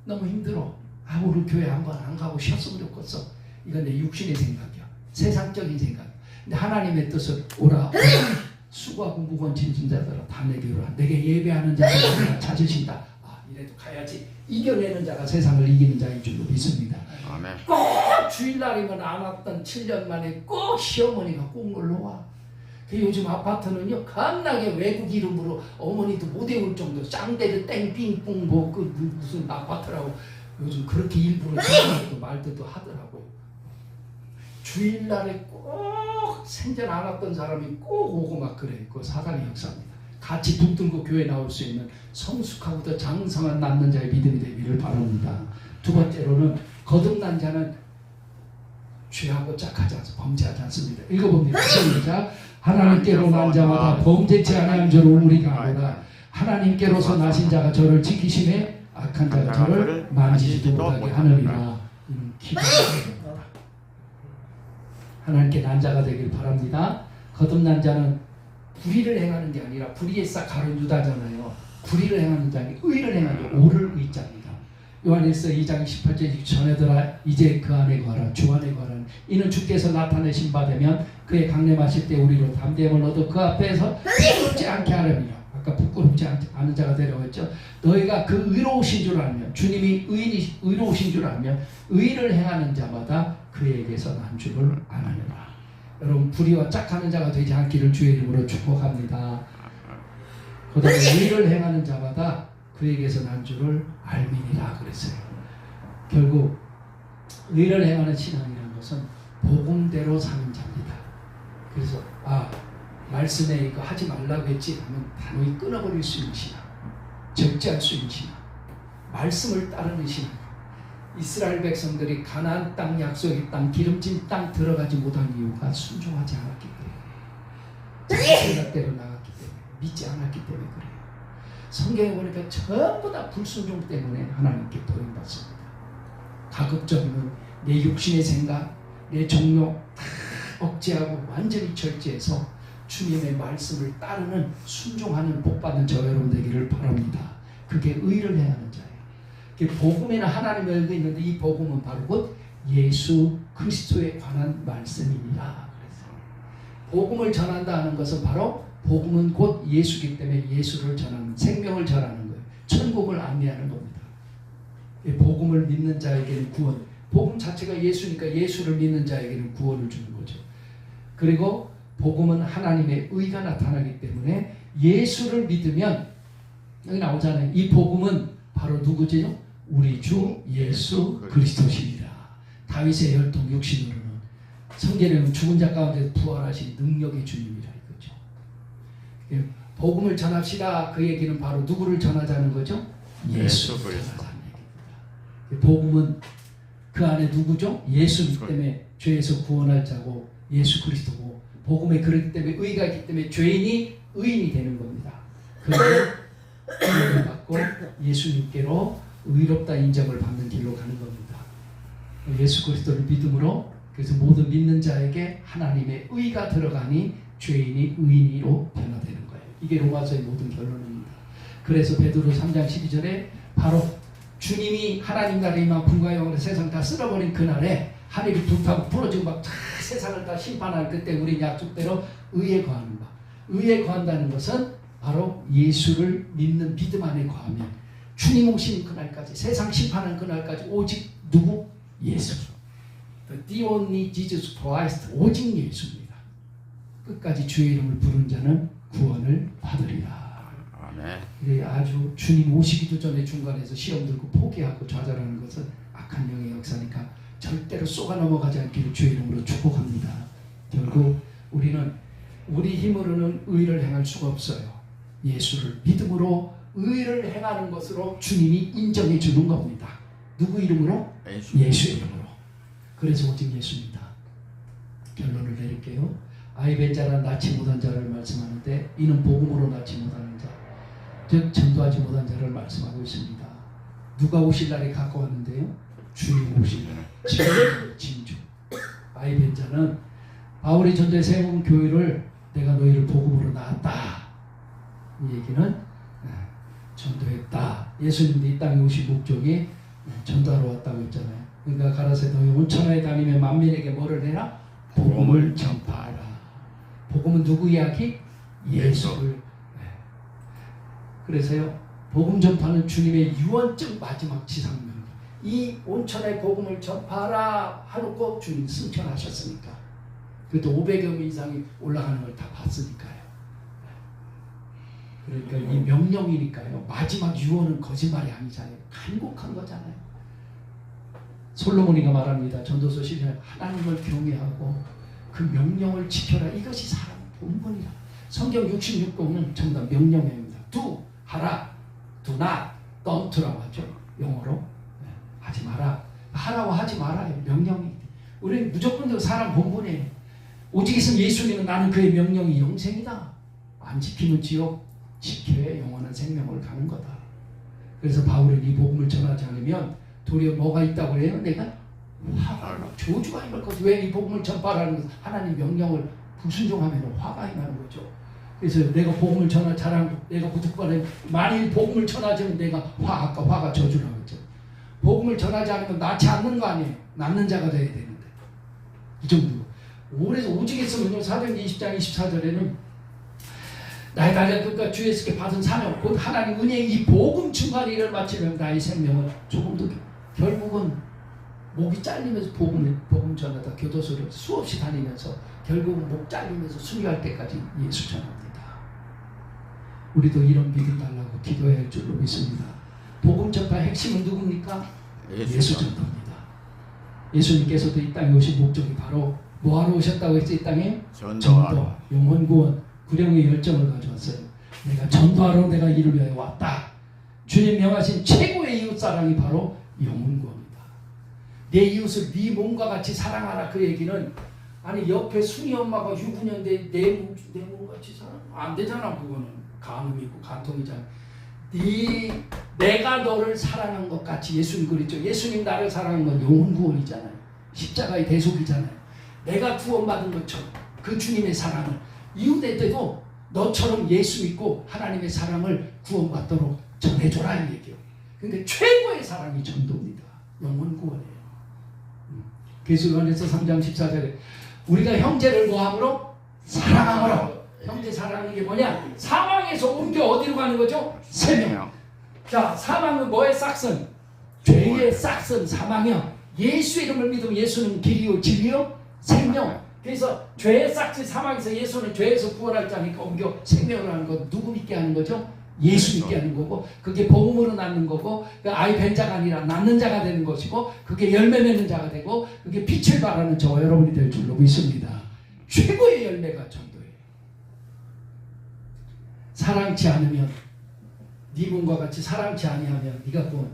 너무 힘들어. 우리 교회 안 가고 쉬었으면 좋겠어. 이건 내 육신의 생각이야. 세상적인 생각. 근데 하나님의 뜻을 오라. 수고하고 무거운 짐진 자들아 다 내게 오라. 내게 예배하는 자들아 찾으신다. 이래도 가야지. 이겨내는 자가 세상을 이기는 자인 줄로 믿습니다. 아멘. 꼭 주일날이면 안 왔던 7년 만에 꼭 시어머니가 꼭 놀러와. 요즘 아파트는요 겁나게 외국 이름으로 어머니도 못 외울 정도 짱대를 땡빙뿡 무슨 아파트라고 요즘 그렇게 일부러 말도 하더라고요. 주일날에 꼭 생전 안 왔던 사람이 꼭 오고 막 그래. 그거 사단의 역사입니다. 같이 붙들고 교회 나올 수 있는 성숙하고도 장성한 남는 자의 믿음이 되기를 바랍니다. 두 번째로는 거듭난 자는 죄하고 짝하지 않습니다. 범죄하지 않습니다. 읽어봅니다. 시작. 하나님께로 난 자마다 범죄치 아니한 줄을 우리가 알아. 하나님께로서 나신 자가 저를 지키심에 악한 자가 저를 만지지도 못하게 하느니라. 기도합니다. 하나님께 난 자가 되길 바랍니다. 거듭난 자는 불의를 행하는 게 아니라 불의의 싹 가른 유다잖아요. 불의를 행하는 자는 의를 행하는 오를 의자입니다. 요한일서 2장 18절 전해들아 이제 그 안에 거하라 주 안에 거하라. 이는 주께서 나타내신 바 되면 그의 강림하실 때 우리로 담대함을 얻어 그 앞에서 부끄럽지 않게 하려니라. 아까 부끄럽지 않은 자가 되라고 했죠. 너희가 그 의로우신 줄 알면 주님이 의로우신 줄 알면 의를 행하는 자마다 그에게서 난 줄을 아느니라. 여러분 불의와 짝하는 자가 되지 않기를 주의 이름으로 축복합니다. 그다음에 의를 행하는 자마다 그에게서 난 줄을 알미니라 그랬어요. 결국 의를 행하는 신앙이라는 것은 복음대로 사는 자입니다. 그래서 말씀에 이거 하지 말라고 했지 하면 단호히 끊어버릴 수 있는 신앙, 절제할 수 있는 신앙, 말씀을 따르는 신앙. 이스라엘 백성들이 가나안 땅 약속의 땅 기름진 땅 들어가지 못한 이유가 순종하지 않았기 때문에 자기 생각대로 나갔기 때문에 믿지 않았기 때문에 그래요. 성경에 보니까 전부 다 불순종 때문에 하나님께 버림받습니다. 가급적이면 내 육신의 생각, 내 종욕 다 억제하고 완전히 절제해서 주님의 말씀을 따르는 순종하는 복받는 저 여러분 되기를 바랍니다. 그게 의를 행하는 자예요. 복음에는 하나님의 의가 있는데 이 복음은 바로 곧 예수 그리스도에 관한 말씀입니다. 그래서 복음을 전한다 하는 것은 바로 복음은 곧 예수이기 때문에 예수를 전하는 생명을 전하는 거예요. 천국을 안내하는 겁니다. 복음을 믿는 자에게는 구원, 복음 자체가 예수니까 예수를 믿는 자에게는 구원을 주는 거죠. 그리고 복음은 하나님의 의가 나타나기 때문에 예수를 믿으면 여기 나오잖아요. 이 복음은 바로 누구지요? 우리 주 예수 그리스도십니다. 다윗의 혈통 육신으로는 성경에는 죽은 자 가운데 부활하신 능력의 주님이라 이거죠. 복음을 전합시다. 그 얘기는 바로 누구를 전하자는 거죠? 예수를 전하자는 얘기입니다. 복음은 그 안에 누구죠? 예수이기 때문에 죄에서 구원할 자고 예수 그리스도고 복음에 그렇기 때문에 의가 있기 때문에 죄인이 의인이 되는 겁니다. 그리고 의를 받고 예수님께로 의롭다 인정을 받는 길로 가는 겁니다. 예수 그리스도를 믿음으로 그래서 모든 믿는 자에게 하나님의 의가 들어가니 죄인이 의인으로 변화되는 거예요. 이게 로마서의 모든 결론입니다. 그래서 베드로 3장 12절에 바로 주님이 하나님 나라의 만품과 영원의 세상 다 쓸어버린 그날에 하늘이 불타고 부러지고 막 세상을 다 심판할 그때 우리 약속대로 의에 거하는 바. 의에 거한다는 것은 바로 예수를 믿는 믿음 안에 거하면 주님 오시는 그날까지 세상 심판하는 그날까지 오직 누구? 예수. The only Jesus Christ. 오직 예수입니다. 끝까지 주의 이름을 부른 자는 구원을 받으리라. 아멘. 아주 주님 오시기도 전에 중간에서 시험 들고 포기하고 좌절하는 것은 악한 영의 역사니까 절대로 쏘가 넘어가지 않기를 주의 이름으로 축복합니다. 결국 우리는 우리 힘으로는 의를 행할 수가 없어요. 예수를 믿음으로 의를 행하는 것으로 주님이 인정해 주는 겁니다. 누구 이름으로? 예수 이름으로. 그래서 오직 예수입니다. 결론을 내릴게요. 아이벤 자란 낳지 못한 자를 말씀하는데 이는 복음으로 낳지 못하는 자, 즉 전도하지 못한 자를 말씀하고 있습니다. 누가 오실 날이 가까웠는데요? 주님 오실 날, 진주. 아이벤 자는 바울이 전도에 세운 교회를 내가 너희를 복음으로 낳았다. 이 얘기는 전도했다. 예수님도 이 땅에 오신 목적이 전도하러 왔다고 했잖아요. 그러니까 가라사대 너희 온 천하에 다니며 만민에게 뭐를 해라? 복음을 전파하라. 복음은 누구 이야기? 예수를. 그래서요, 복음 전파는 주님의 유언적 마지막 지상명. 이 온천의 복음을 전파하라 하놓고 주님 승천하셨으니까. 그것도 500여 명 이상이 올라가는 걸 다 봤으니까요. 그러니까 이 명령이니까요. 마지막 유언은 거짓말이 아니잖아요. 간곡한 거잖아요. 솔로몬이가 말합니다. 전도서 10장 하나님을 경외하고 그 명령을 지켜라. 이것이 사람의 본분이라. 성경 66권은 전부 다 명령입니다. do, 하라, do not, don't라고 하죠. 영어로. 하지 마라. 하라고 하지 말아요. 명령이. 우리는 무조건 사람 본분이에요. 오직 있으면 예수님은 나는 그의 명령이 영생이다. 안 지키면 지옥, 지켜야 영원한 생명을 가는 거다. 그래서 바울은 이 복음을 전하지 않으면 도리어 뭐가 있다고 해요? 내가 화가 저주가 임할 거지. 왜 이 복음을 전파하는 것은 하나님 명령을 불순종하면 화가 임하는 거죠. 그래서 내가 복음을 자랑 내가 부득발에 만일 복음을 전하지 않으면 내가 아까 화가 저주라고 했죠. 복음을 전하지 않으면 낳지 않는 거 아니에요. 낳는 자가 돼야 되는데 이 정도. 그래서 오직했으면 사도행전 20장 24절에는 나의 달려 끝과 주 예수께 받은 사명 곧 하나님 은혜의 이 복음 증거하는 일을 마치면 나의 생명은 조금도 결국은 목이 잘리면서 복음 전하다 교도소를 수없이 다니면서 결국은 목 잘리면서 순교할 때까지 예수 전합니다. 우리도 이런 믿음 달라고 기도해야 할 줄로 믿습니다. 복음 전파의 핵심은 누굽니까? 예수 전도입니다. 예수님께서도 이 땅에 오신 목적이 바로 뭐하러 오셨다고 했지? 이 땅에? 전도, 영혼 구원, 구령의 열정을 가져왔어요. 내가 전도하러 내가 이를 위하여 왔다. 주님 명하신 최고의 이웃사랑이 바로 영혼 구원입니다. 내 이웃을 네 몸과 같이 사랑하라. 그 얘기는 아니 옆에 순이 엄마가 유부녀인데 내 몸같이 사랑 안 되잖아. 그거는 간음이고 간통이잖아. 내가 너를 사랑한 것 같이 예수님 그랬죠. 예수님 나를 사랑한 건 영혼 구원이잖아요. 십자가의 대속이잖아요. 내가 구원받은 것처럼 그 주님의 사랑을 이웃에게도 너처럼 예수 믿고 하나님의 사랑을 구원받도록 전해줘라 이 얘기예요. 그러니까 최고의 사랑이 전도입니다. 영혼 구원이에요. 그래서 요한에서 3장 14절에 우리가 형제를 뭐함으로? 사랑함으로. 형제 사랑하는 게 뭐냐? 사망에서 옮겨 어디로 가는 거죠? 생명. 자, 사망은 뭐의 싹슨? 죄의 싹슨 사망이요. 예수 이름을 믿으면 예수는 길이요 진리요 생명. 그래서 죄의 싹슨 사망에서 예수는 죄에서 구원할 자니까 옮겨 생명을 하는 것. 누구 믿게 하는 거죠? 예수 믿게 하는 거고 그게 복음으로 낳는 거고 아이 벤 자가 아니라 낳는 자가 되는 것이고 그게 열매 맺는 자가 되고 그게 빛을 발하는 저와 여러분이 될 줄로 믿습니다. 최고의 열매가 전도예요. 사랑치 않으면 네 몸과 같이 사랑치 아니하면 네가 그건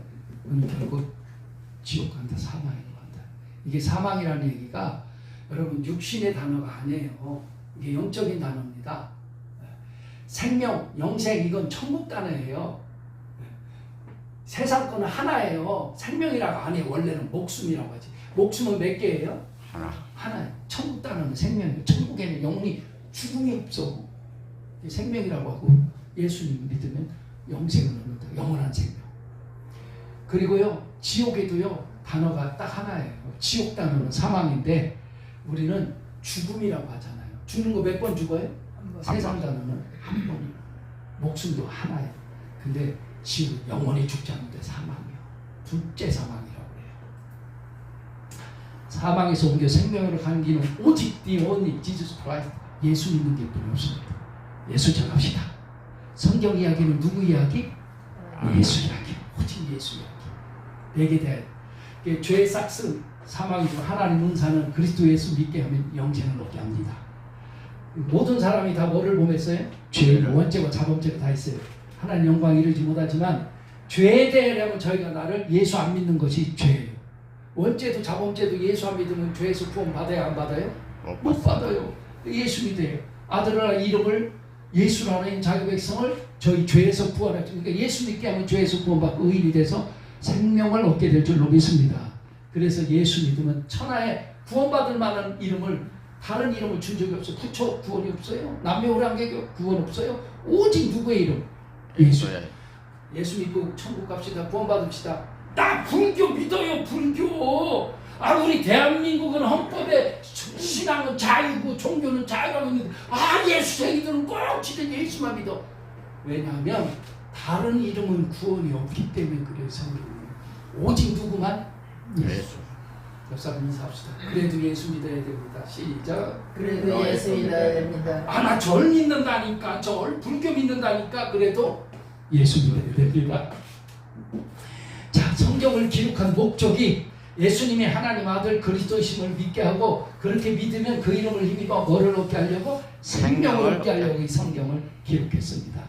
결국 지옥 간다. 사망으로 간다. 이게 사망이라는 얘기가 여러분 육신의 단어가 아니에요. 이게 영적인 단어입니다. 생명, 영생 이건 천국 단어예요. 세상 거는 하나예요. 생명이라고 안 해요. 원래는 목숨이라고 하지. 목숨은 몇 개예요? 하나예요. 천국 단어는 생명이에요. 천국에는 영혼이 죽음이 없어. 생명이라고 하고 예수님 믿으면 영생을 얻는다. 영원한 생명. 그리고요 지옥에도요 단어가 딱 하나예요. 지옥 단어는 사망인데 우리는 죽음이라고 하잖아요. 죽는 거 몇 번 죽어요? 세상 단어는 한 번이에요. 목숨도 하나예요. 근데 지금 영원히 죽지 않는데 사망이요. 둘째 사망이라고 해요. 사망에서 옮겨 생명으로 가는 길은 오직 the only Jesus Christ. 예수 믿는 게 뿐이 없습니다. 예수 전합시다. 성경 이야기는 누구 이야기? 예수 이야기. 오직 예수 이야기. 내게 대해 죄의 싹슨 사망이고 하나님 은사는 그리스도 예수 믿게 하면 영생을 얻게 합니다. 모든 사람이 다 뭐를 범했어요? 죄를 원죄고 자범죄가 다 있어요. 하나님 영광 이루지 못하지만 죄에 대하려면 저희가 나를 예수 안 믿는 것이 죄예요. 원죄도 자범죄도 예수 안 믿으면 죄에서 구원 받아야 안 받아요? 못 받아요. 예수 믿어요. 아들이라 이름을 예수라는 자기 백성을 저희 죄에서 구원하죠. 그러니까 예수 믿게 하면 죄에서 구원받고 의인이 돼서 생명을 얻게 될 줄로 믿습니다. 그래서 예수 믿으면 천하에 구원받을 만한 이름을 다른 이름을 준 적이 없어요. 부처 구원이 없어요. 남녀호랑객 구원 없어요. 오직 누구의 이름? 예수. 예수 믿고 천국 갑시다. 구원 받읍시다. 나 불교 믿어요. 불교. 우리 대한민국은 헌법에 신앙은 자유고 종교는 자유라고 있는데 예수쟁이들은 꼭 진짜 예수만 믿어. 왜냐하면 다른 이름은 구원이 없기 때문에 그래요. 성경은 오직 누구만? 예수. 옆사람 인사합시다. 그래도 예수 믿어야 됩니다. 시작. 그래도 예수 믿어야 됩니다. 나 절 믿는다니까. 절 불교 믿는다니까. 그래도 예수 믿어야 됩니다. 자, 성경을 기록한 목적이 예수님이 하나님 아들 그리스도이심을 믿게 하고 그렇게 믿으면 그 이름을 힘입어 뭐를 얻게 하려고? 생명을 얻게 하려고 이 성경을 기록했습니다.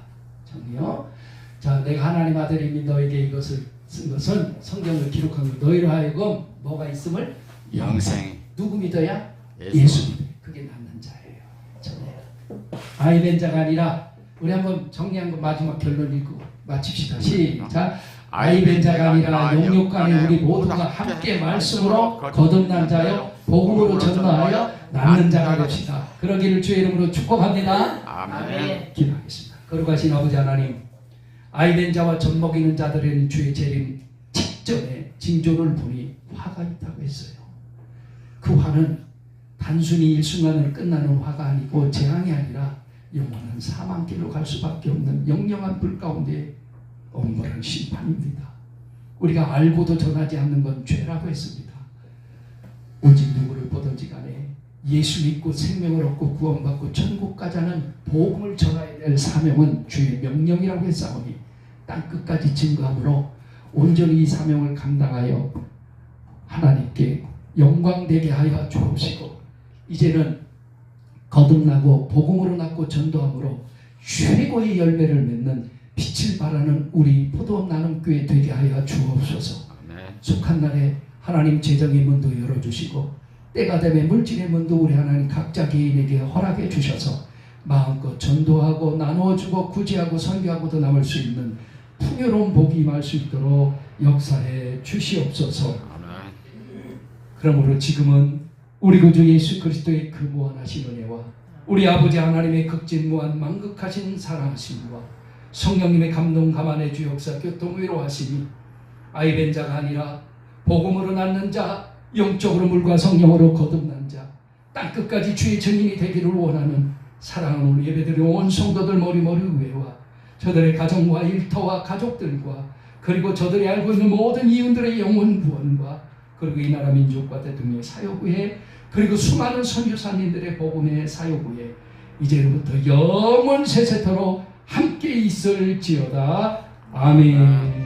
정리요. 자, 내가 하나님 아들이니 너에게 이것을 쓴 것은 성경을 기록한 것. 너희로 하여금 뭐가 있음을? 영생. 누구 믿어야? 예수 믿어요. 그게 낫는 자예요. 아이된 자가 아니라 우리 한번 정리한 거 마지막 결론 읽고 마칩시다. 시작. 아이된 자가 아니라 영육간에 우리 모두가 함께 말씀으로 거듭난 자여 복음으로 전도하여 낫는 자가 됩시다. 그러기를 주의 이름으로 축복합니다. 아멘. 기도하겠습니다. 거룩하신 아버지 하나님, 아이된 자와 젖먹이는 자들은 주의 재림 직전에 징조를 보니 화가 있다고 했어요. 그 화는 단순히 일순간으로 끝나는 화가 아니고 재앙이 아니라 영원한 사망길로 갈 수밖에 없는 영영한 불 가운데 엄벌한 심판입니다. 우리가 알고도 전하지 않는 건 죄라고 했습니다. 오직 누구를 보든지 간에 예수 믿고 생명을 얻고 구원받고 천국 가자는 복음을 전해야 될 사명은 주의 명령이라고 했사오니 땅끝까지 증거함으로 온전히 이 사명을 감당하여 하나님께 영광되게 하여 주옵시고 이제는 거듭나고 복음으로 낳고 전도함으로 최고의 열매를 맺는 빛을 발하는 우리 포도 나눔 교회 되게 하여 주옵소서. 속한 날에 하나님 재정의 문도 열어주시고 때가 되면 물질의 문도 우리 하나님 각자 개인에게 허락해 주셔서 마음껏 전도하고 나누어주고 구제하고 선교하고도 남을 수 있는 풍요로운 복이 임할 수 있도록 역사해 주시옵소서. 그러므로 지금은 우리 구주 예수 그리스도의 그 무한하신 은혜와 우리 아버지 하나님의 극진무한 만극하신 사랑하심과 성령님의 감동 감안의 주 역사 교통 위로하심이 아이된 자가 아니라 복음으로 낳는 자, 영적으로 물과 성령으로 거듭난 자, 땅끝까지 주의 증인이 되기를 원하는 사랑하는 우리 예배드리는 온 성도들 머리머리 의회와 저들의 가정과 일터와 가족들과 그리고 저들이 알고 있는 모든 이웃들의 영혼 구원과 그리고 이 나라 민족과 대통령의 사역구에 그리고 수많은 선교사님들의 복음의 사역구에 이제부터 영원 세세토록 함께 있을지어다. 아멘.